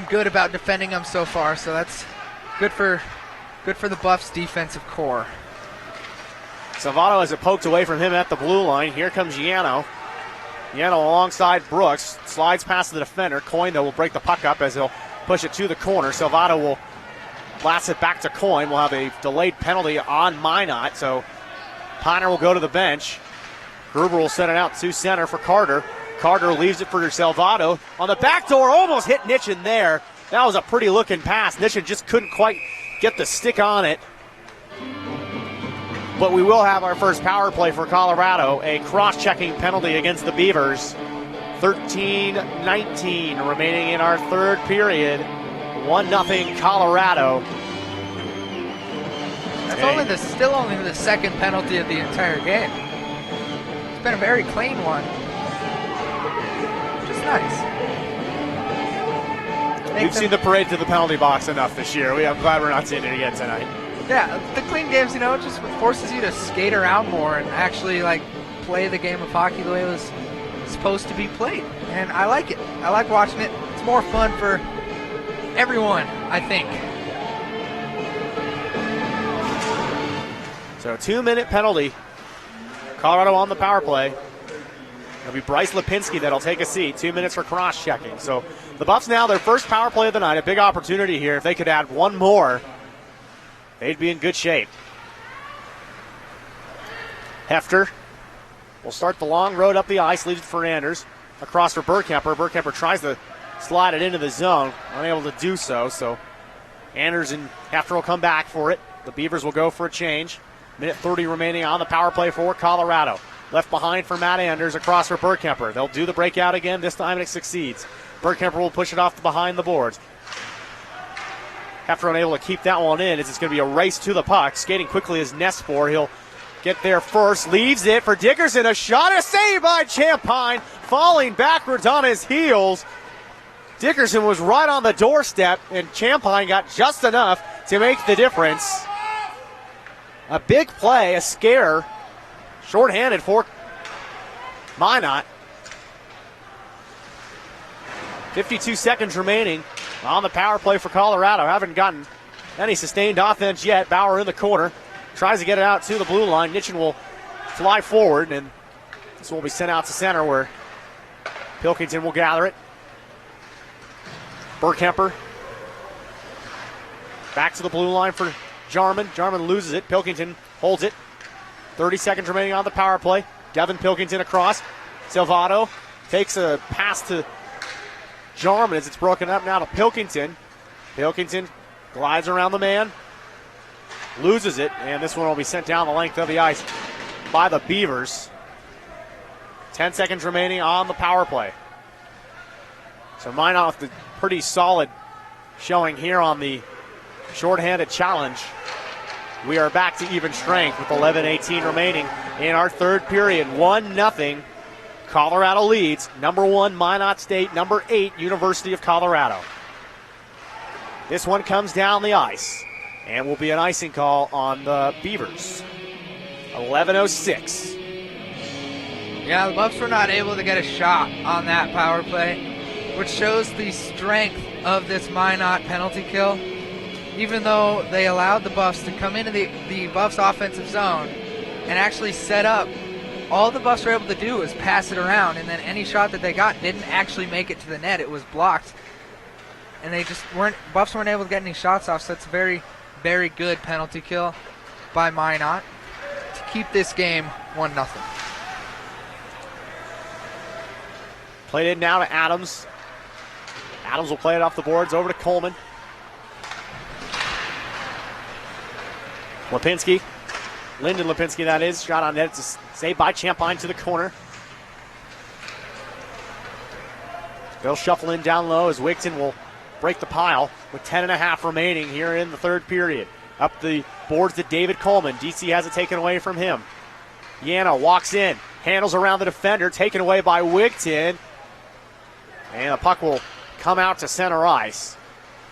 B: good about defending them so far, so that's good for the Buffs' defensive core.
A: Salvato has it poked away from him at the blue line. Here comes Yano. Yano alongside Brooks. Slides past the defender. Coyne, though, will break the puck up as he'll push it to the corner. Salvato will blast it back to Coyne. We'll have a delayed penalty on Minot, so Piner will go to the bench. Gruber will send it out to center for Carter. Carter leaves it for Salvato. On the back door, almost hit Nitchin there. That was a pretty looking pass. Nitchin just couldn't quite get the stick on it. But we will have our first power play for Colorado, a cross-checking penalty against the Beavers. 13-19 remaining in our third period. 1-0 Colorado.
B: That's still only the second penalty of the entire game. It's been a very clean one. Just nice.
A: We've seen the parade to the penalty box enough this year. I'm glad we're not seeing it again tonight.
B: Yeah, the clean games, just forces you to skate around more and actually play the game of hockey the way it was supposed to be played. And I like it. I like watching it. It's more fun for everyone, I think.
A: So a 2-minute penalty. Colorado on the power play. It'll be Bryce Lipinski that'll take a seat. 2 minutes for cross-checking. So the Buffs now their first power play of the night. A big opportunity here. If they could add one more, they'd be in good shape. Hefter will start the long road up the ice, leaves it for Anders. Across for Bergkemper. Bergkemper tries to slide it into the zone. Unable to do so. So Anders and Hefter will come back for it. The Beavers will go for a change. Minute 30 remaining on the power play for Colorado. Left behind for Matt Anders, across for Bergkemper. They'll do the breakout again. This time it succeeds. Bergkemper will push it off behind the boards. Hefter unable to keep that one in as it's going to be a race to the puck. Skating quickly is Nespor. He'll get there first. Leaves it for Dickerson. A shot, a save by Champagne. Falling backwards on his heels. Dickerson was right on the doorstep, and Champagne got just enough to make the difference. A big play, a scare. Shorthanded for Minot. 52 seconds remaining on the power play for Colorado. Haven't gotten any sustained offense yet. Bauer in the corner. Tries to get it out to the blue line. Nitchin will fly forward, and this will be sent out to center where Pilkington will gather it. Bergkemper. Back to the blue line for Jarman. Jarman loses it. Pilkington holds it. 30 seconds remaining on the power play. Devin Pilkington across. Salvato takes a pass to Jarman as it's broken up now to Pilkington. Pilkington glides around the man. Loses it, and this one will be sent down the length of the ice by the Beavers. 10 seconds remaining on the power play. So Minot with the pretty solid showing here on the shorthanded challenge. We are back to even strength with 11:18 remaining in our third period. 1-0. Colorado leads. Number 1, Minot State. Number 8, University of Colorado. This one comes down the ice and will be an icing call on the Beavers. 11:06.
B: Yeah, the Buffs were not able to get a shot on that power play, which shows the strength of this Minot penalty kill. Even though they allowed the Buffs to come into the Buffs offensive zone and actually set up, all the Buffs were able to do was pass it around, and then any shot that they got didn't actually make it to the net. It was blocked. And Buffs weren't able to get any shots off, so it's a very, very good penalty kill by Minot to keep this game 1-0.
A: Played in now to Adams. Adams will play it off the boards over to Coleman. Lipinski, Lyndon Lipinski that is, shot on net. It's a save by Champagne to the corner. They'll shuffle in down low as Wigton will break the pile with 10.5 remaining here in the third period. Up the boards to David Coleman. DC has it taken away from him. Yana walks in, handles around the defender, taken away by Wigton. And the puck will come out to center ice.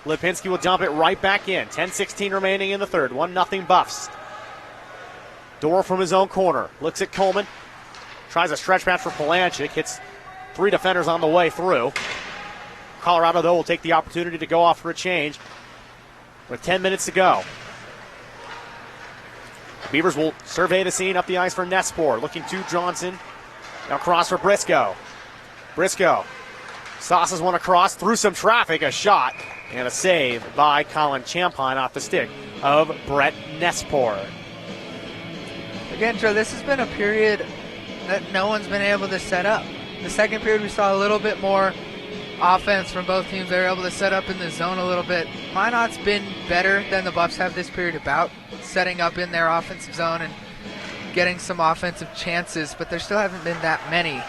A: Lipinski will dump it right back in. 10-16 remaining in the third. 1-0 Buffs. Dorr from his own corner. Looks at Coleman. Tries a stretch pass for Palanchik. Hits 3 defenders on the way through. Colorado, though, will take the opportunity to go off for a change with 10 minutes to go. Beavers will survey the scene up the ice for Nespor. Looking to Johnson. Now cross for Briscoe. Briscoe sauces one across through some traffic. A shot and a save by Colin Champagne off the stick of Brett Nespor.
B: Again, Joe, this has been a period that no one's been able to set up. The second period, we saw a little bit more offense from both teams. They were able to set up in the zone a little bit. Minot's been better than the Buffs have this period about setting up in their offensive zone and getting some offensive chances, but there still haven't been that many.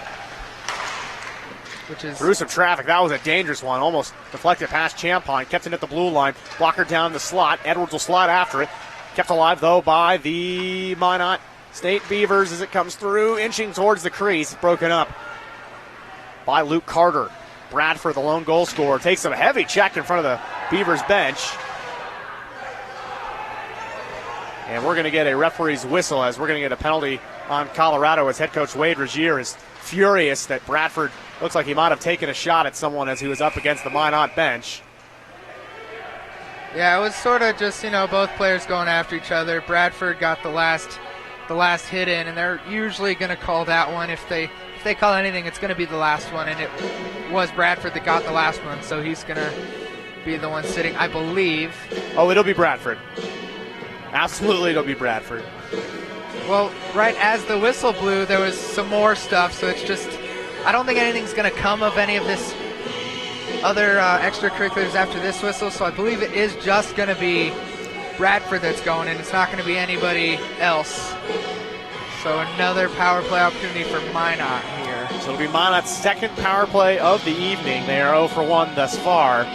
B: Which is
A: through some traffic. That was a dangerous one. Almost deflected past Champagne. Kept it at the blue line. Blocker down the slot. Edwards will slide after it. Kept alive, though, by the Minot State Beavers as it comes through. Inching towards the crease. Broken up by Luke Carter. Bradford, the lone goal scorer, takes a heavy check in front of the Beavers bench. And we're going to get a referee's whistle as we're going to get a penalty on Colorado as head coach Wade Regier is furious that Bradford looks like he might have taken a shot at someone as he was up against the Minot bench.
B: Yeah, it was sort of just, both players going after each other. Bradford got the last hit in, and they're usually going to call that one. If they call anything, it's going to be the last one, and it was Bradford that got the last one, so he's going to be the one sitting, I believe.
A: Oh, it'll be Bradford. Absolutely, it'll be Bradford.
B: Well, right as the whistle blew, there was some more stuff, so it's just, I don't think anything's going to come of any of this other extracurriculars after this whistle, so I believe it is just going to be Bradford that's going in. It's not going to be anybody else. So another power play opportunity for Minot here.
A: So it'll be Minot's second power play of the evening. They are 0 for 1 thus far.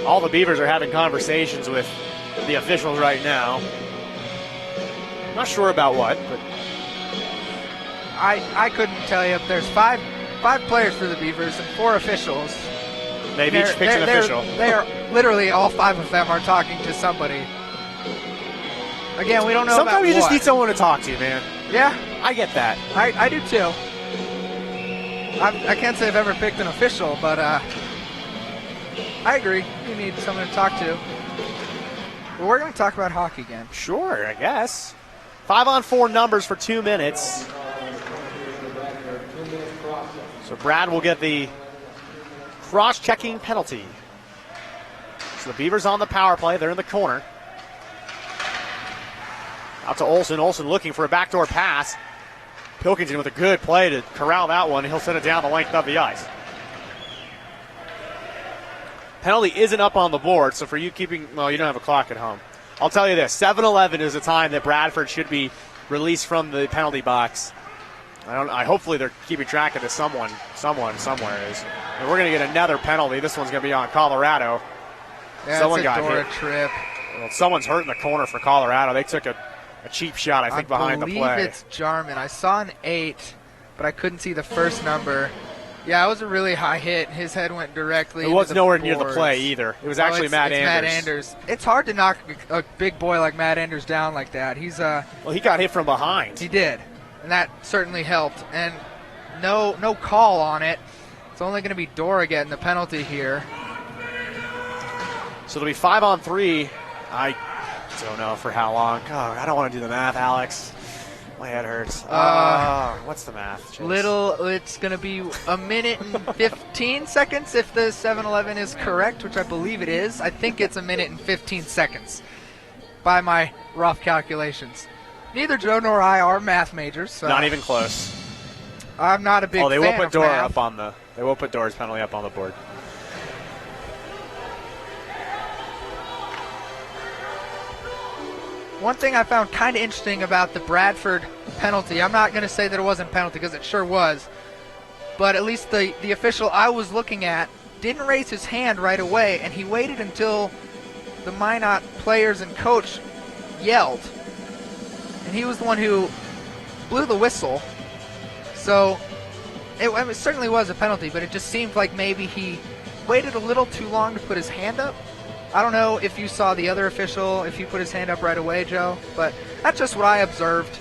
A: All the Beavers are having conversations with the officials right now. Not sure about what, but
B: I couldn't tell you. There's five players for the Beavers and 4 officials.
A: They've each picked an official.
B: They are literally all 5 of them are talking to somebody. Again, we don't know about
A: sometimes you just
B: what.
A: need someone to talk to, man.
B: Yeah,
A: I get that.
B: I do too. I can't say I've ever picked an official, but I agree. You need someone to talk to. Well, we're going to talk about hockey again.
A: Sure, I guess. 5-on-4 numbers for 2 minutes. So Brad will get the cross-checking penalty. So the Beavers on the power play. They're in the corner. Out to Olsen. Olsen looking for a backdoor pass. Pilkington with a good play to corral that one. He'll send it down the length of the ice. Penalty isn't up on the board, so for you keeping, well, you don't have a clock at home. I'll tell you this, 7-11 is the time that Bradford should be released from the penalty box. Hopefully they're keeping track of this. Someone somewhere is. And we're going to get another penalty. This one's going to be on Colorado.
B: Yeah,
A: someone got
B: Dora
A: hit.
B: Trip.
A: Well, someone's hurt in the corner for Colorado. They took a cheap shot, I think, behind the play.
B: I believe it's Jarman. I saw an 8, but I couldn't see the first number. Yeah, it was a really high hit. His head went directly.
A: It was nowhere
B: boards.
A: near the play either. It was actually Matt Anders.
B: Matt Anders. It's hard to knock a big boy like Matt Anders down like that. He's
A: well, he got hit from behind.
B: He did, and that certainly helped. And no call on it. It's only going to be Dora getting the penalty here.
A: So it'll be 5-on-3. I don't know for how long. Oh, I don't want to do the math, Alex. My head hurts. What's the math? Jeez.
B: It's going to be a minute and 15 seconds if the 7-11 is correct, which I believe it is. I think it's a minute and 15 seconds by my rough calculations. Neither Joe nor I are math majors. So
A: not even close.
B: I'm not a big fan of math.
A: They will put Dora's penalty up on the board.
B: One thing I found kind of interesting about the Bradford penalty, I'm not going to say that it wasn't a penalty because it sure was, but at least the official I was looking at didn't raise his hand right away, and he waited until the Minot players and coach yelled. And he was the one who blew the whistle. So it certainly was a penalty, but it just seemed like maybe he waited a little too long to put his hand up. I don't know if you saw the other official, if he put his hand up right away, Joe, but that's just what I observed.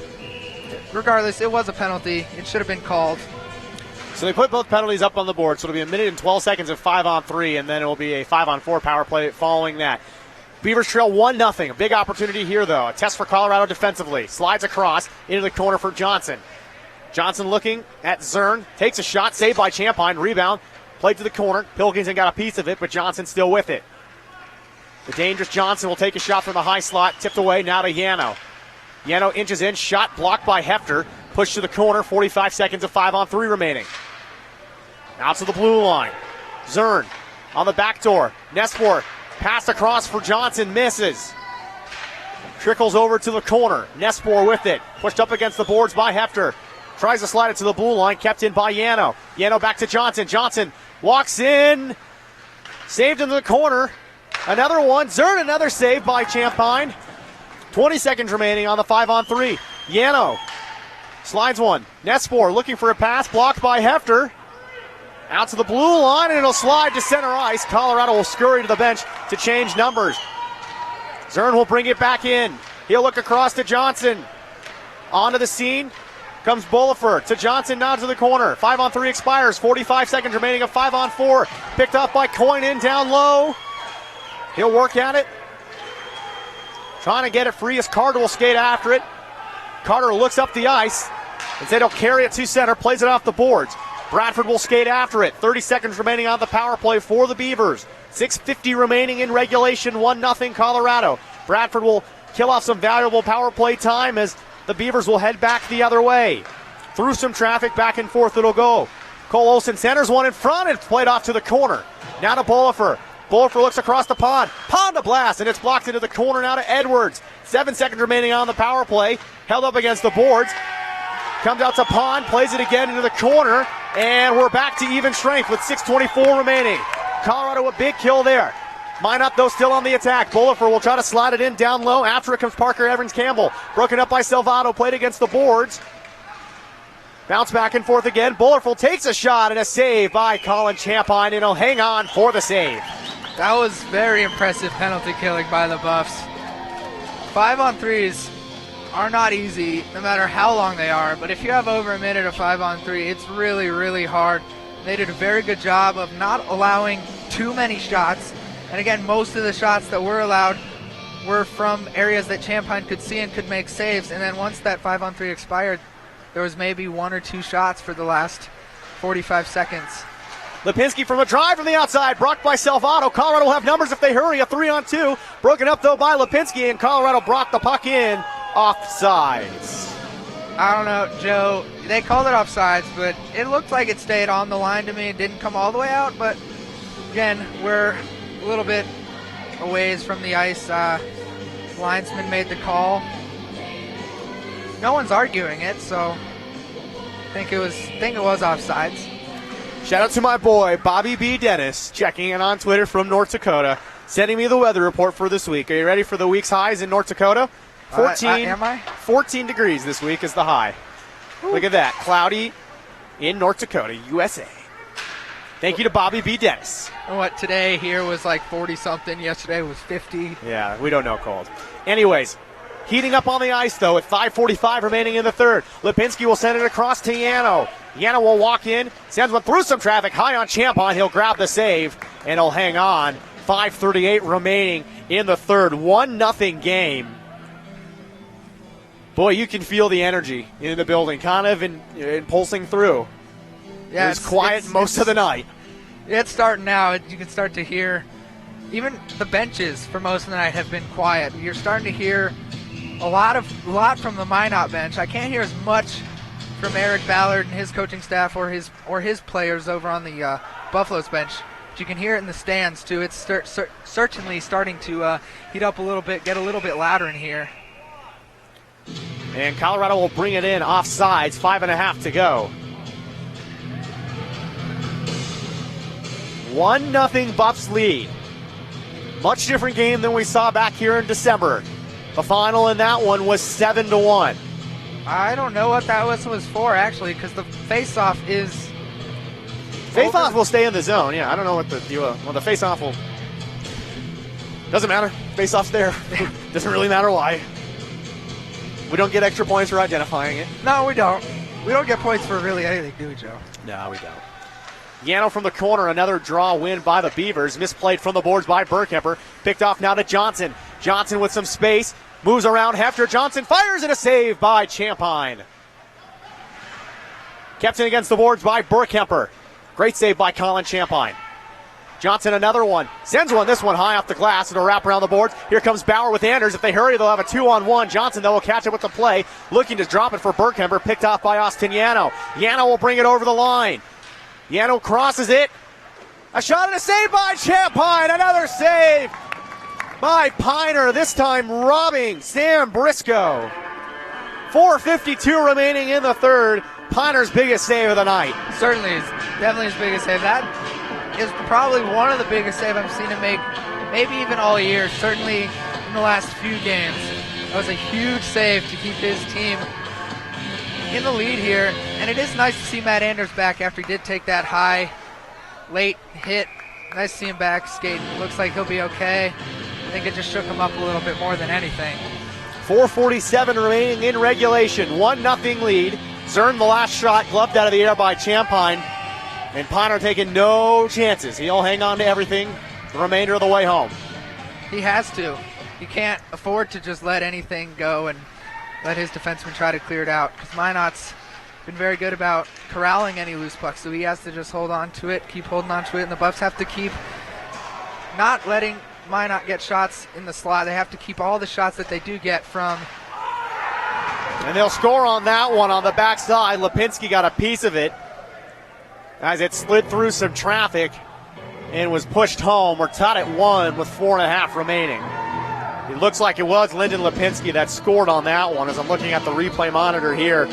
B: Regardless, it was a penalty. It should have been called.
A: So they put both penalties up on the board, so it'll be a minute and 12 seconds of 5-on-3, and then it will be a 5-on-4 power play following that. Beavers trail 1-0. A big opportunity here, though. A test for Colorado defensively. Slides across into the corner for Johnson. Johnson looking at Zern. Takes a shot. Saved by Champagne. Rebound. Played to the corner. Pilkington got a piece of it, but Johnson still with it. The dangerous Johnson will take a shot from the high slot. Tipped away now to Yano. Yano inches in. Shot blocked by Hefter. Pushed to the corner. 45 seconds of 5-on-3 remaining. Out to the blue line. Zern on the back door. Nespor. Pass across for Johnson, misses. Trickles over to the corner. Nespor with it. Pushed up against the boards by Hefter. Tries to slide it to the blue line. Kept in by Yano. Yano back to Johnson. Johnson walks in. Saved into the corner. Another one. Zern, another save by Champagne. 20 seconds remaining on the 5-on-3. Yano slides one. Nespor looking for a pass. Blocked by Hefter. Out to the blue line, and it'll slide to center ice. Colorado will scurry to the bench to change numbers. Zern will bring it back in. He'll look across to Johnson. Onto the scene comes Bullifer to Johnson, now to the corner. 5-on-3 expires. 45 seconds remaining of 5-on-4. Picked up by Coyne in down low. He'll work at it. Trying to get it free as Carter will skate after it. Carter looks up the ice. Instead, he'll carry it to center. Plays it off the boards. Bradford will skate after it. 30 seconds remaining on the power play for the Beavers. 6:50 remaining in regulation. 1-0 Colorado. Bradford will kill off some valuable power play time as the Beavers will head back the other way. Through some traffic, back and forth it'll go. Cole Olsen centers one in front and played off to the corner. Now to Bullifer. Bullifer looks across the pond. Pond to blast, and it's blocked into the corner now to Edwards. 7 seconds remaining on the power play. Held up against the boards. Comes out to Pond, plays it again into the corner, and we're back to even strength with 6:24 remaining. Colorado a big kill there. Minot, though, still on the attack. Bullifer will try to slide it in down low. After it comes Parker Evans-Campbell. Broken up by Salvato, played against the boards. Bounce back and forth again. Bullifer takes a shot and a save by Colin Champagne, and he'll hang on for the save.
B: That was very impressive penalty killing by the Buffs. 5-on-3s are not easy, no matter how long they are, but if you have over a minute of 5-on-3, it's really, really hard. They did a very good job of not allowing too many shots, and again, most of the shots that were allowed were from areas that Champagne could see and could make saves, and then once that 5-on-3 expired, there was maybe 1 or 2 shots for the last 45 seconds.
A: Lipinski from a drive from the outside, blocked by Salvato. Colorado will have numbers if they hurry, a 3-on-2. Broken up, though, by Lipinski, and Colorado brought the puck in. Offsides.
B: I don't know, Joe. They called it offsides, but it looked like it stayed on the line to me. It didn't come all the way out, but again, we're a little bit a ways from the ice. Linesman made the call. No one's arguing it, so I think it was offsides.
A: Shout out to my boy, Bobby B. Dennis, checking in on Twitter from North Dakota, sending me the weather report for this week. Are you ready for the week's highs in North Dakota? 14,
B: am I?
A: 14 degrees this week is the high. Ooh. Look at that. Cloudy in North Dakota, USA. Thank you to Bobby B. Dennis.
B: What, today here was like 40-something. Yesterday was 50.
A: Yeah, we don't know cold. Anyways, heating up on the ice, though, with 5:45 remaining in the third. Lipinski will send it across to Yano. Yano will walk in, sends one through some traffic, high on Champagne. He'll grab the save, and he'll hang on. 5:38 remaining in the third. 1-0 game. Boy, you can feel the energy in the building, kind of in pulsing through. Yeah, it was quiet most of the night.
B: It's starting now. You can start to hear, even the benches for most of the night have been quiet. You're starting to hear a lot from the Minot bench. I can't hear as much from Eric Ballard and his coaching staff or his players over on the Buffalo's bench. But you can hear it in the stands too. It's certainly starting to heat up a little bit, get a little bit louder in here.
A: And Colorado will bring it in offsides, 5.5 to go. 1-0 Buffs lead. Much different game than we saw back here in December. The final in that one was 7-1.
B: I don't know what that whistle was for, actually, because the face-off is...
A: Face-off will stay in the zone, yeah. I don't know what the deal... Well, the face-off will... Doesn't matter. Face-off's there. Doesn't really matter why. We don't get extra points for identifying it.
B: No, we don't. We don't get points for really anything, do we, Joe?
A: No, we don't. Yano from the corner, another draw win by the Beavers. Misplayed from the boards by Burkemper. Picked off now to Johnson. Johnson with some space. Moves around Hefter. Johnson fires, and a save by Champagne. Kept in against the boards by Burkemper. Great save by Colin Champagne. Johnson another one. Sends one, this one high off the glass. It'll wrap around the boards. Here comes Bauer with Anders. If they hurry, they'll have a 2-on-1. Johnson, though, will catch it with the play. Looking to drop it for Burkemper. Picked off by Austin Yano. Yano will bring it over the line. Yano crosses it. A shot and a save by Champagne. Another save by Piner. This time robbing Sam Briscoe. 4:52 remaining in the third. Piner's biggest save of the night.
B: Certainly is. Definitely his biggest save. That is probably one of the biggest saves I've seen him make, maybe even all year, certainly in the last few games. That was a huge save to keep his team in the lead here, and it is nice to see Matt Anders back after he did take that high, late hit. Nice to see him back skating. Looks like he'll be okay. I think it just shook him up a little bit more than anything.
A: 4:47 remaining in regulation. 1-0 lead. Zern the last shot, gloved out of the air by Champagne. And Piner taking no chances. He'll hang on to everything the remainder of the way home.
B: He has to. He can't afford to just let anything go and let his defenseman try to clear it out, because Minot's been very good about corralling any loose pucks, so he has to just hold on to it, keep holding on to it, and the Buffs have to keep not letting Minot get shots in the slot. They have to keep all the shots that they do get from.
A: And they'll score on that one on the backside. Lipinski got a piece of it as it slid through some traffic and was pushed home. We're tied at 1 with 4.5 remaining. It looks like it was Lyndon Lipinski that scored on that one as I'm looking at the replay monitor here.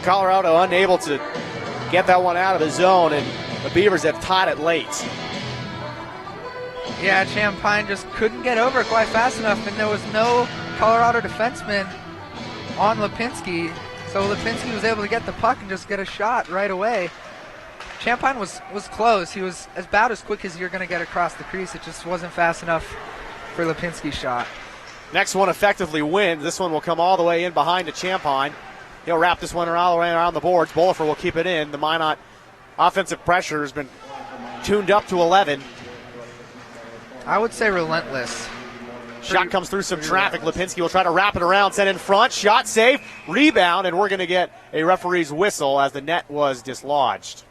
A: Colorado unable to get that one out of the zone, and the Beavers have tied it late.
B: Yeah, Champagne just couldn't get over it quite fast enough, and there was no Colorado defenseman on Lipinski, so Lipinski was able to get the puck and just get a shot right away. Champagne was close. He was about as quick as you're going to get across the crease. It just wasn't fast enough for Lipinski's shot.
A: Next one effectively wins. This one will come all the way in behind to Champagne. He'll wrap this one all the way around the boards. Bolifer will keep it in. The Minot offensive pressure has been tuned up to 11.
B: I would say relentless.
A: Shot comes through some traffic. Lipinski will try to wrap it around, send in front. Shot safe, rebound, and we're going to get a referee's whistle as the net was dislodged.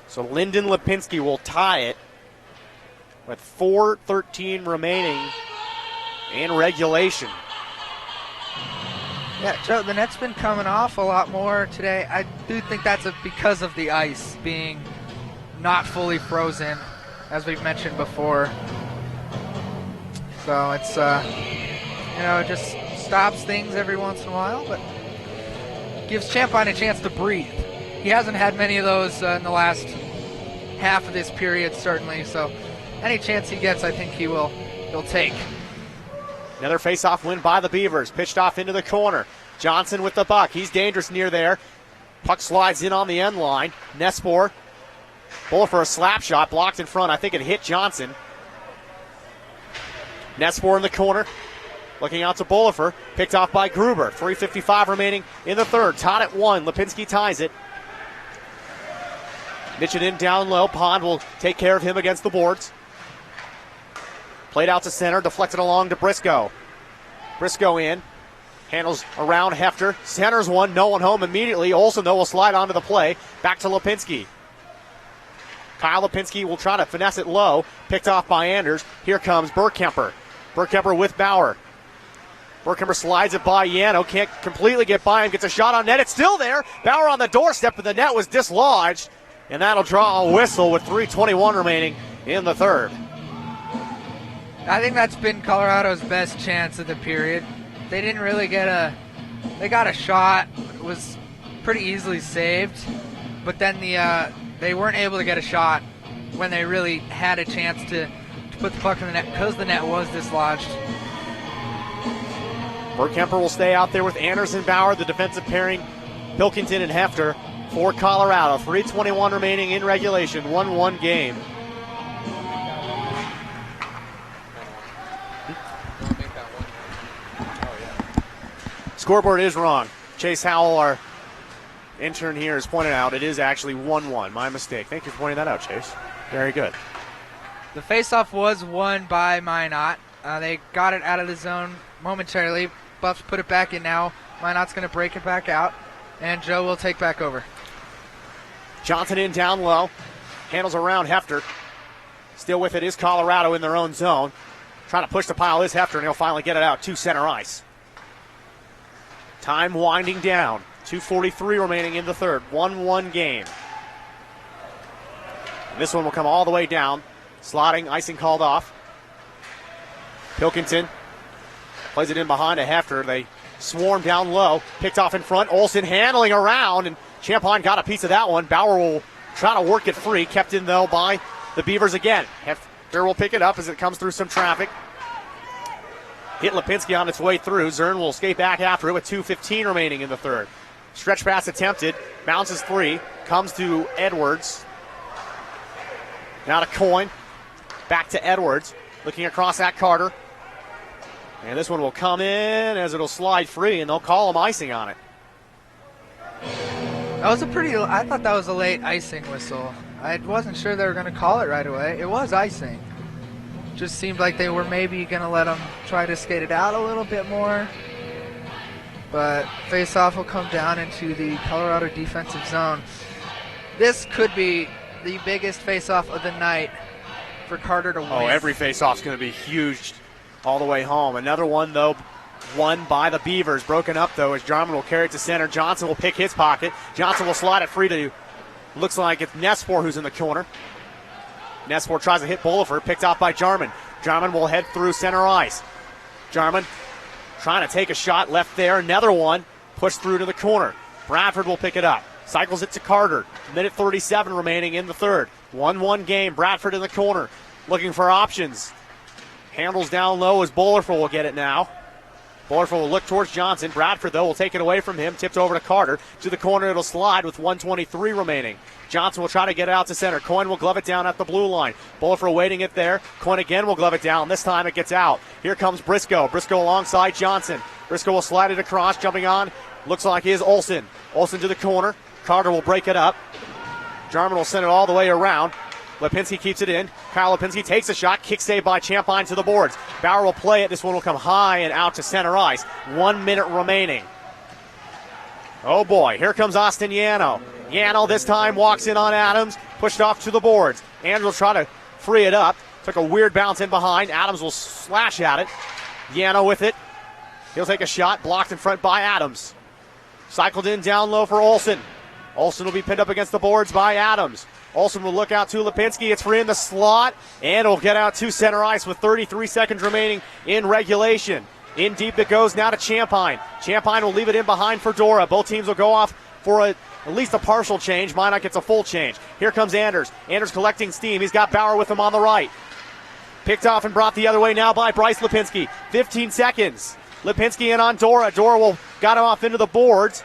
A: So Lyndon Lipinski will tie it with 4:13 remaining in regulation.
B: Yeah, Joe, the net's been coming off a lot more today. I do think that's because of the ice being not fully frozen, as we've mentioned before. So it's, it just stops things every once in a while, but gives Champagne a chance to breathe. He hasn't had many of those in the last half of this period, certainly. So any chance he gets, I think he'll take.
A: Another face-off win by the Beavers. Pitched off into the corner. Johnson with the puck. He's dangerous near there. Puck slides in on the end line. Nespor. Bull for a slap shot. Blocked in front. I think it hit Johnson. Nespor in the corner. Looking out to Bolifer. Picked off by Gruber. 3:55 remaining in the third. Tied at 1. Lipinski ties it. Mitch it in down low. Pond will take care of him against the boards. Played out to center. Deflected along to Briscoe. Briscoe in. Handles around Hefter. Centers one. No one home immediately. Olsen, though, will slide onto the play. Back to Lipinski. Kyle Lipinski will try to finesse it low. Picked off by Anders. Here comes Burkemper. Burkemper with Bauer. Burkemper slides it by Yano. Can't completely get by him. Gets a shot on net. It's still there. Bauer on the doorstep, but the net was dislodged. And that'll draw a whistle with 3:21 remaining in the third.
B: I think that's been Colorado's best chance of the period. They didn't really they got a shot. It was pretty easily saved. But then they weren't able to get a shot when they really had a chance to put the puck in the net because the net was dislodged.
A: Bergkemper will stay out there with Anderson Bauer, the defensive pairing, Pilkington and Hefter for Colorado. 3:21 remaining in regulation, 1-1 game. Scoreboard is wrong. Chase Howell, our intern here, has pointed out it is actually 1-1. My mistake. Thank you for pointing that out, Chase. Very good.
B: The faceoff was won by Minot. They got it out of the zone momentarily. Buffs put it back in now. Minot's going to break it back out, and Joe will take back over.
A: Johnson in down low. Handles around Hefter. Still with it is Colorado in their own zone. Trying to push the pile is Hefter, and he'll finally get it out to center ice. Time winding down. 2:43 remaining in the third. 1-1 game. And this one will come all the way down. Slotting, icing called off. Pilkington plays it in behind a Hefter. They swarm down low. Picked off in front. Olsen handling around, and Champagne got a piece of that one. Bauer will try to work it free. Kept in, though, by the Beavers again. Hefter will pick it up as it comes through some traffic. Hit Lipinski on its way through. Zern will skate back after it with 2:15 remaining in the third. Stretch pass attempted. Bounces free. Comes to Edwards. Now to Coyne. Back to Edwards. Looking across at Carter. And this one will come in as it'll slide free, and they'll call him icing on it.
B: That was I thought that was a late icing whistle. I wasn't sure they were going to call it right away. It was icing. Just seemed like they were maybe going to let him try to skate it out a little bit more. But face-off will come down into the Colorado defensive zone. This could be the biggest face-off of the night for Carter to win.
A: Oh, every face-off's going to be huge all the way home. Another one, though, won by the Beavers. Broken up, though, as Jarman will carry it to center. Johnson will pick his pocket. Johnson will slide it free to, looks like it's Nespor who's in the corner. Nespor tries to hit Bullifer, picked off by Jarman. Jarman will head through center ice. Jarman trying to take a shot left there. Another one pushed through to the corner. Bradford will pick it up. Cycles it to Carter. Minute 37 remaining in the third. 1-1 game. Bradford in the corner. Looking for options. Handles down low as Bullifer will get it now. Bullifer will look towards Johnson. Bradford, though, will take it away from him. Tipped over to Carter. To the corner, it'll slide with 1:23 remaining. Johnson will try to get it out to center. Coyne will glove it down at the blue line. Bullifer waiting it there. Coyne again will glove it down. This time it gets out. Here comes Briscoe. Briscoe alongside Johnson. Briscoe will slide it across. Jumping on. Looks like he is Olsen. Olsen to the corner. Carter will break it up. Jarman will send it all the way around. Lipinski keeps it in. Kyle Lipinski takes a shot. Kick save by Champagne to the boards. Bauer will play it. This one will come high and out to center ice. 1 minute remaining. Oh boy, here comes Austin Yano. Yano this time walks in on Adams. Pushed off to the boards. Andrews will try to free it up. Took a weird bounce in behind. Adams will slash at it. Yano with it. He'll take a shot. Blocked in front by Adams. Cycled in down low for Olsen. Olsen will be pinned up against the boards by Adams. Olsen will look out to Lipinski. It's free in the slot, and it'll get out to center ice with 33 seconds remaining in regulation. In deep it goes now to Champagne. Champagne will leave it in behind for Dora. Both teams will go off for at least a partial change. Minot gets a full change. Here comes Anders. Anders collecting steam. He's got Bauer with him on the right. Picked off and brought the other way now by Bryce Lipinski. 15 seconds. Lipinski in on Dora. Dora will got him off into the boards.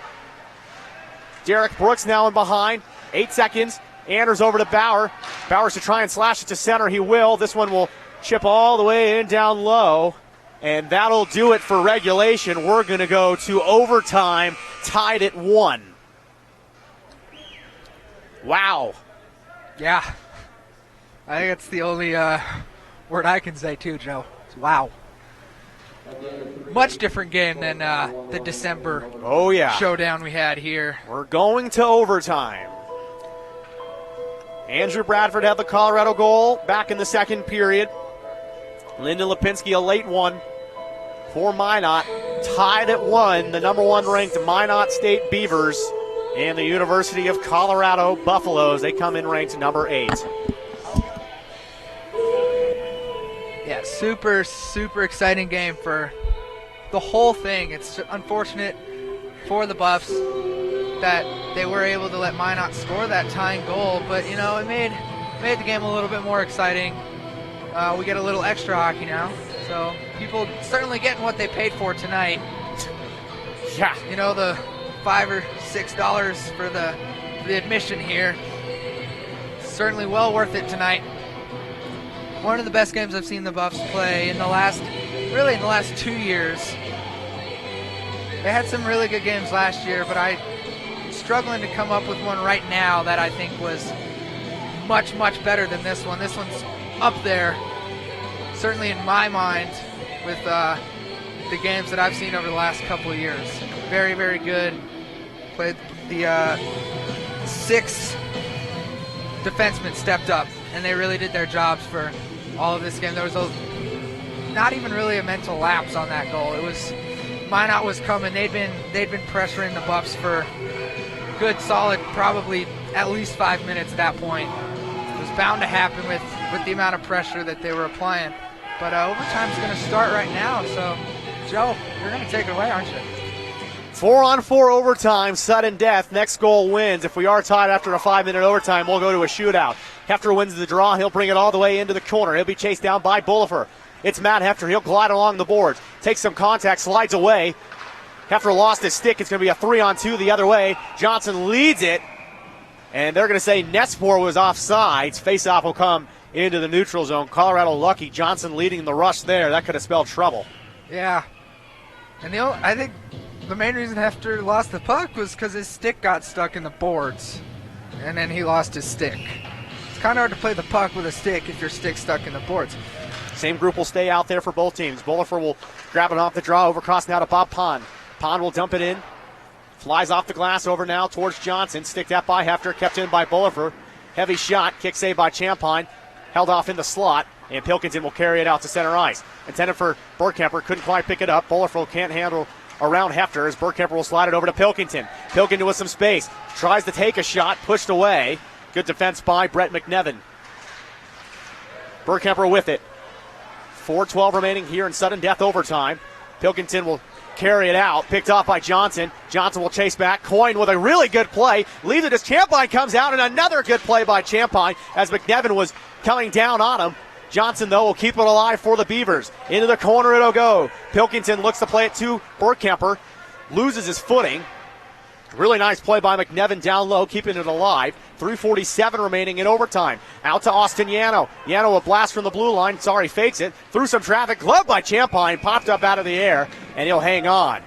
A: Derek Brooks now in behind. 8 seconds. Anders over to Bauer. Bauer's to try and slash it to center. He will. This one will chip all the way in down low. And that'll do it for regulation. We're going to go to overtime, tied at 1. Wow.
B: Yeah. I think that's the only word I can say, too, Joe. It's wow. Much different game than the December showdown we had here.
A: We're going to overtime. Andrew Bradford had the Colorado goal back in the second period. Lyndon Lipinski, a late one for Minot. Tied at 1, the number 1 ranked Minot State Beavers and the University of Colorado Buffaloes. They come in ranked number 8.
B: Yeah, super, super exciting game for the whole thing. It's unfortunate for the Buffs that they were able to let Minot score that tying goal, but you know, it made the game a little bit more exciting. We get a little extra hockey now, so people certainly getting what they paid for tonight.
A: Yeah.
B: You know, the $5 or $6 for the admission here. Certainly well worth it tonight. One of the best games I've seen the Buffs play in the last 2 years. They had some really good games last year, but I'm struggling to come up with one right now that I think was much, much better than this one. This one's up there, certainly in my mind, with the games that I've seen over the last couple of years. Very, very good. Played the 6 defensemen stepped up, and they really did their jobs for all of this game. There was not even really a mental lapse on that goal. It was Minot was coming. They'd been pressuring the Buffs for good, solid, probably at least 5 minutes at that point. It was bound to happen with the amount of pressure that they were applying. But overtime's going to start right now. So, Joe, you're going to take it away, aren't you?
A: 4-on-4 overtime, sudden death. Next goal wins. If we are tied after a 5-minute overtime, we'll go to a shootout. Hefter wins the draw. He'll bring it all the way into the corner. He'll be chased down by Bullifer. It's Matt Hefter. He'll glide along the boards. Takes some contact, slides away. Hefter lost his stick. It's going to be a 3-on-2 the other way. Johnson leads it. And they're going to say Netspor was offsides. Face-off will come into the neutral zone. Colorado lucky. Johnson leading the rush there. That could have spelled trouble.
B: Yeah. And I think the main reason Hefter lost the puck was because his stick got stuck in the boards. And then he lost his stick. It's kind of hard to play the puck with a stick if your stick's stuck in the boards.
A: Same group will stay out there for both teams. Bullifer will grab it off the draw. Overcross now to Bob Pond. Pond will dump it in. Flies off the glass over now towards Johnson. Sticked out by Hefter. Kept in by Bullifer. Heavy shot. Kick saved by Champagne. Held off in the slot. And Pilkington will carry it out to center ice. Intended for Bergkemper. Couldn't quite pick it up. Bullifer can't handle around Hefter as Bergkemper will slide it over to Pilkington. Pilkington with some space. Tries to take a shot. Pushed away. Good defense by Brett McNevin. Bergkemper with it. 4:12 remaining here in sudden death overtime. Pilkington will carry it out. Picked off by Johnson. Johnson will chase back. Coyne with a really good play. Leaves it as Champagne comes out, and another good play by Champagne as McNevin was coming down on him. Johnson, though, will keep it alive for the Beavers. Into the corner it'll go. Pilkington looks to play it to Bergkemper. Loses his footing. Really nice play by McNevin down low, keeping it alive. 3:47 remaining in overtime. Out to Austin Yano. Yano a blast from the blue line. Sorry, fakes it. Through some traffic. Glove by Champagne. Popped up out of the air, and he'll hang on.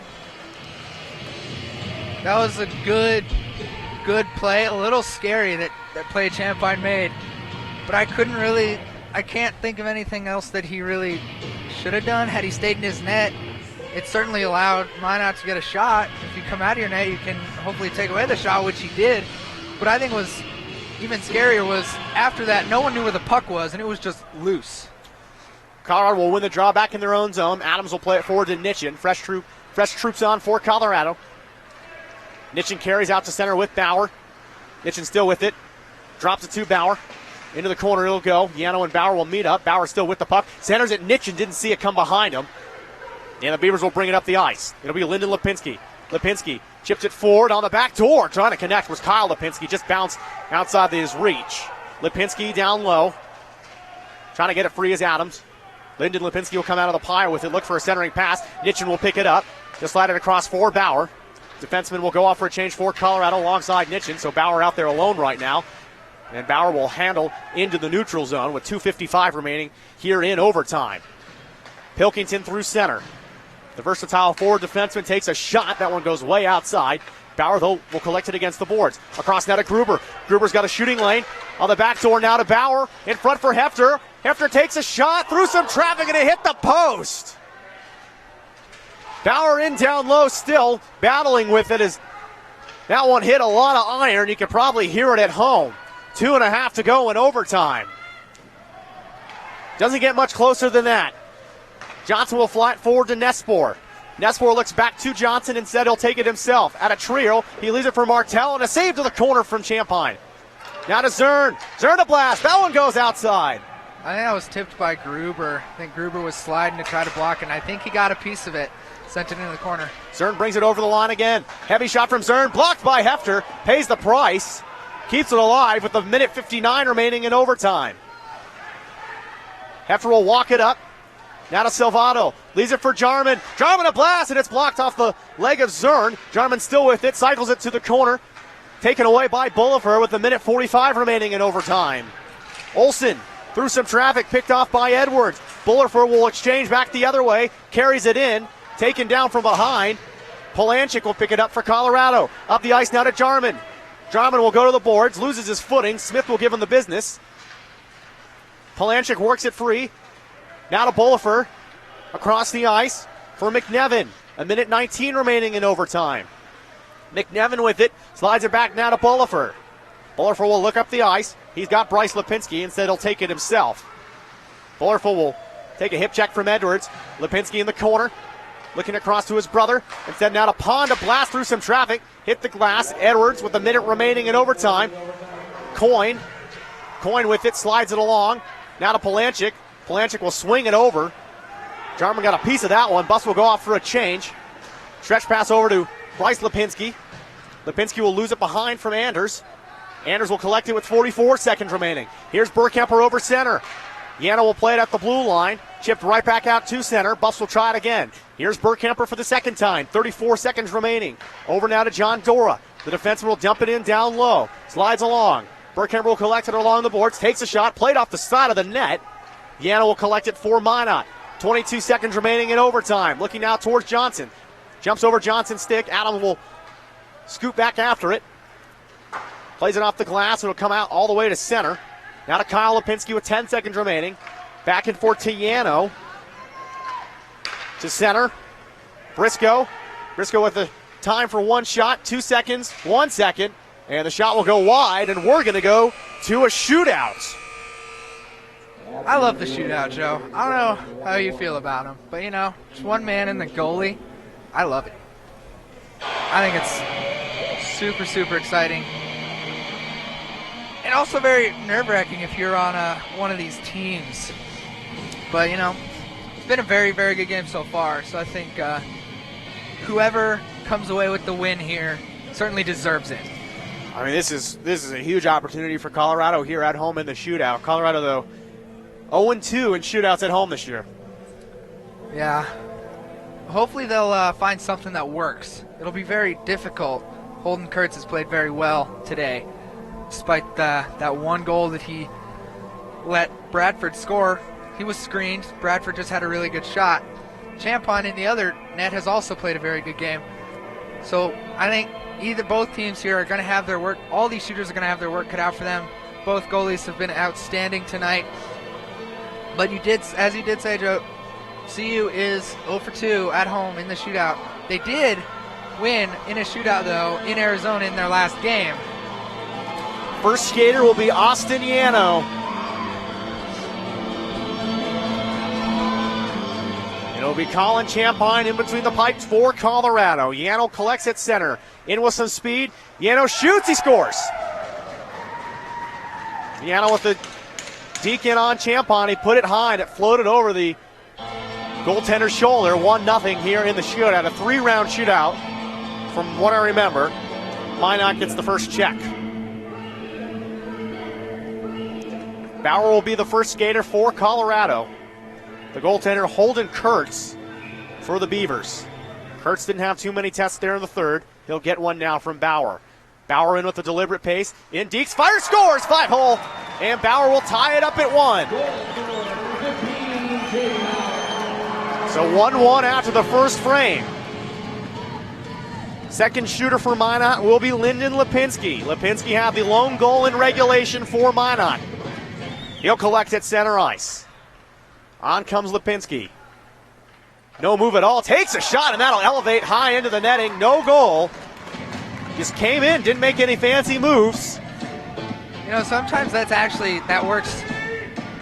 B: That was a good play. A little scary that play Champagne made. But I can't think of anything else that he really should have done had he stayed in his net. It certainly allowed Minot to get a shot. If you come out of your net, you can hopefully take away the shot, which he did. What I think was even scarier was after that, no one knew where the puck was, and it was just loose.
A: Colorado will win the draw back in their own zone. Adams will play it forward to Nitchin. Fresh troops on for Colorado. Nitchin carries out to center with Bauer. Nitchin still with it. Drops it to Bauer. Into the corner it'll go. Yano and Bauer will meet up. Bauer still with the puck. Centers it. Nitchin didn't see it come behind him. And the Beavers will bring it up the ice. It'll be Lyndon Lipinski. Lipinski chips it forward on the back door. Trying to connect was Kyle Lipinski. Just bounced outside his reach. Lipinski down low. Trying to get it free as Adams. Lyndon Lipinski will come out of the pile with it. Look for a centering pass. Nitchin will pick it up. Just slide it across for Bauer. Defenseman will go off for a change for Colorado alongside Nitchin. So Bauer out there alone right now. And Bauer will handle into the neutral zone with 2:55 remaining here in overtime. Pilkington through center. The versatile forward defenseman takes a shot. That one goes way outside. Bauer, though, will collect it against the boards. Across now to Gruber. Gruber's got a shooting lane. On the back door now to Bauer. In front for Hefter. Hefter takes a shot through some traffic and it hit the post. Bauer in down low still. Battling with it as that one hit a lot of iron. You can probably hear it at home. 2.5 to go in overtime. Doesn't get much closer than that. Johnson will fly it forward to Netspor. Netspor looks back to Johnson and said he'll take it himself. At a trio, he leaves it for Martell and a save to the corner from Champagne. Now to Zern. Zern to blast. That one goes outside.
B: I think that was tipped by Gruber. I think Gruber was sliding to try to block it, and I think he got a piece of it. Sent it into the corner.
A: Zern brings it over the line again. Heavy shot from Zern. Blocked by Hefter. Pays the price. keeps it alive with a minute 59 remaining in overtime. Hefner will walk it up. Now to Silvato. Leaves it for Jarman. Jarman a blast, and it's blocked off the leg of Zern. Jarman still with it. Cycles it to the corner. Taken away by Bullifer with a minute 45 remaining in overtime. Olsen through some traffic, picked off by Edwards. Bullifer will exchange back the other way. Carries it in. Taken down from behind. Polanchik will pick it up for Colorado. Up the ice now to Jarman. Jarman will go to the boards. Loses his footing. Smith will give him the business. Polanchik works it free. Now to Bullifer. Across the ice for McNevin. A minute 19 remaining in overtime. McNevin with it. Slides it back now to Bullifer. Bullifer will look up the ice. He's got Bryce Lipinski. Instead, he'll take it himself. Bullifer will take a hip check from Edwards. Lipinski in the corner. Looking across to his brother. Instead, now to Pond to blast through some traffic. Hit the glass. Edwards with a minute remaining in overtime. Coyne with it. Slides it along. Now to Polanchik. Polanchik will swing it over. Jarman got a piece of that one. Bus will go off for a change. Stretch pass over to Bryce Lipinski. Lipinski will lose it behind from Anders. Anders will collect it with 44 seconds remaining. Here's Burkemper over center. Yano will play it at the blue line. Chipped right back out to center. Buffs will try it again. Here's Burkemper for the second time. 34 seconds remaining. Over now to John Dora. The defenseman will dump it in down low. Slides along. Burkemper will collect it along the boards. Takes a shot. Played off the side of the net. Yano will collect it for Minot. 22 seconds remaining in overtime. Looking now towards Johnson. Jumps over Johnson's stick. Adam will scoot back after it. Plays it off the glass. It'll come out all the way to center. Now to Kyle Lipinski with 10 seconds remaining. Back and forth to Yano. To center. Briscoe. Briscoe with the time for one shot. 2 seconds. 1 second. And the shot will go wide. And we're going to go to a shootout.
B: I love the shootout, Joe. I don't know how you feel about him, but just one man and the goalie. I love it. I think it's super, super exciting. And also very nerve-wracking if you're on one of these teams. But, it's been a very, very good game so far. So I think whoever comes away with the win here certainly deserves it.
A: I mean, this is a huge opportunity for Colorado here at home in the shootout. Colorado, though, 0-2 in shootouts at home this year.
B: Yeah. Hopefully they'll find something that works. It'll be very difficult. Holden Kurtz has played very well today. Despite that one goal that he let Bradford score, he was screened. Bradford just had a really good shot. Champagne in the other net has also played a very good game. So I think both teams here are going to have their work. All these shooters are going to have their work cut out for them. Both goalies have been outstanding tonight. But as you did say, Joe, CU is 0-2 at home in the shootout. They did win in a shootout, though, in Arizona in their last game.
A: First skater will be Austin Yano. It'll be Colin Champagne in between the pipes for Colorado. Yano collects at center. In with some speed. Yano shoots. He scores. Yano with the deke in on Champagne. He put it high and it floated over the goaltender's shoulder. 1-0 here in the shootout. A 3-round shootout from what I remember. Minot gets the first check. Bauer will be the first skater for Colorado. The goaltender Holden Kurtz for the Beavers. Kurtz didn't have too many tests there in the third. He'll get one now from Bauer. Bauer in with a deliberate pace. In Deeks, fire, scores, 5-hole. And Bauer will tie it up at 1. So 1-1 after the first frame. Second shooter for Minot will be Lyndon Lipinski. Lipinski had the lone goal in regulation for Minot. He'll collect at center ice. On comes Lipinski. No move at all. Takes a shot, and that'll elevate high into the netting. No goal. Just came in, didn't make any fancy moves.
B: Sometimes that works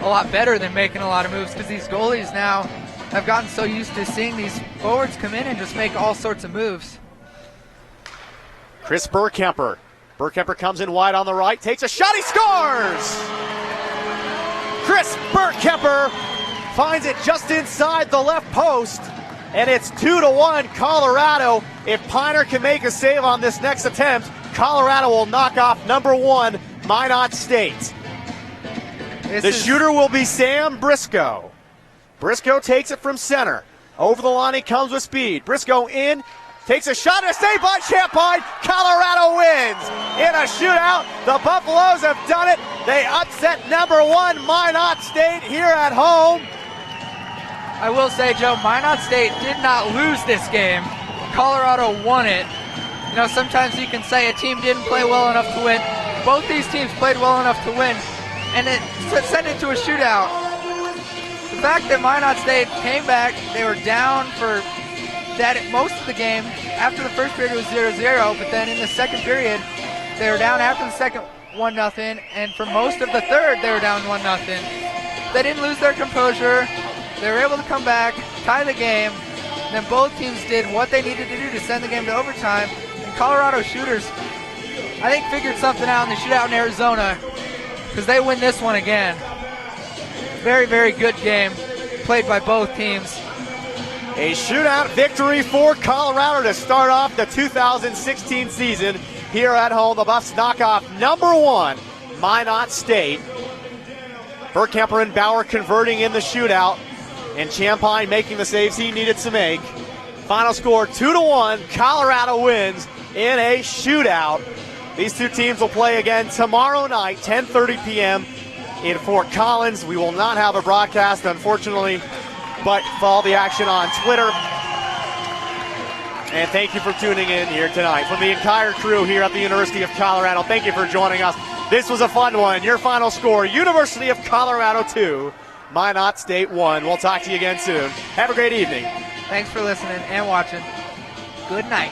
B: a lot better than making a lot of moves, because these goalies now have gotten so used to seeing these forwards come in and just make all sorts of moves.
A: Chris Burkemper. Burkemper comes in wide on the right, takes a shot, he scores! Chris Burkemper finds it just inside the left post, and it's 2-1 Colorado. If Piner can make a save on this next attempt, Colorado will knock off number 1 Minot State. The shooter will be Sam Briscoe. Briscoe takes it from center. Over the line he comes with speed. Briscoe in, takes a shot and a save by Champagne. Colorado wins in a shootout. The Buffaloes have done it. They upset number 1 Minot State here at home.
B: I will say, Joe, Minot State did not lose this game. Colorado won it. You know, sometimes you can say a team didn't play well enough to win. Both these teams played well enough to win, and it sent it to a shootout. The fact that Minot State came back, they were down for that most of the game. After the first period, it was 0-0, but then in the second period, they were down after the second 1-0, and for most of the third, they were down 1-0. They didn't lose their composure. They were able to come back, tie the game. Then both teams did what they needed to do to send the game to overtime. And Colorado shooters, I think, figured something out in the shootout in Arizona, because they win this one again. Very, very good game played by both teams.
A: A shootout victory for Colorado to start off the 2016 season here at home. The Buffs knock off number 1 Minot State. Burkemper and Bauer converting in the shootout, and Champagne making the saves he needed to make. Final score 2-1. Colorado wins in a shootout. These two teams will play again tomorrow night, 10:30 p.m. in Fort Collins. We will not have a broadcast, unfortunately, but follow the action on Twitter. And thank you for tuning in here tonight. From the entire crew here at the University of Colorado, thank you for joining us. This was a fun one. Your final score, University of Colorado 2, Minot State 1. We'll talk to you again soon. Have a great evening.
B: Thanks for listening and watching. Good night.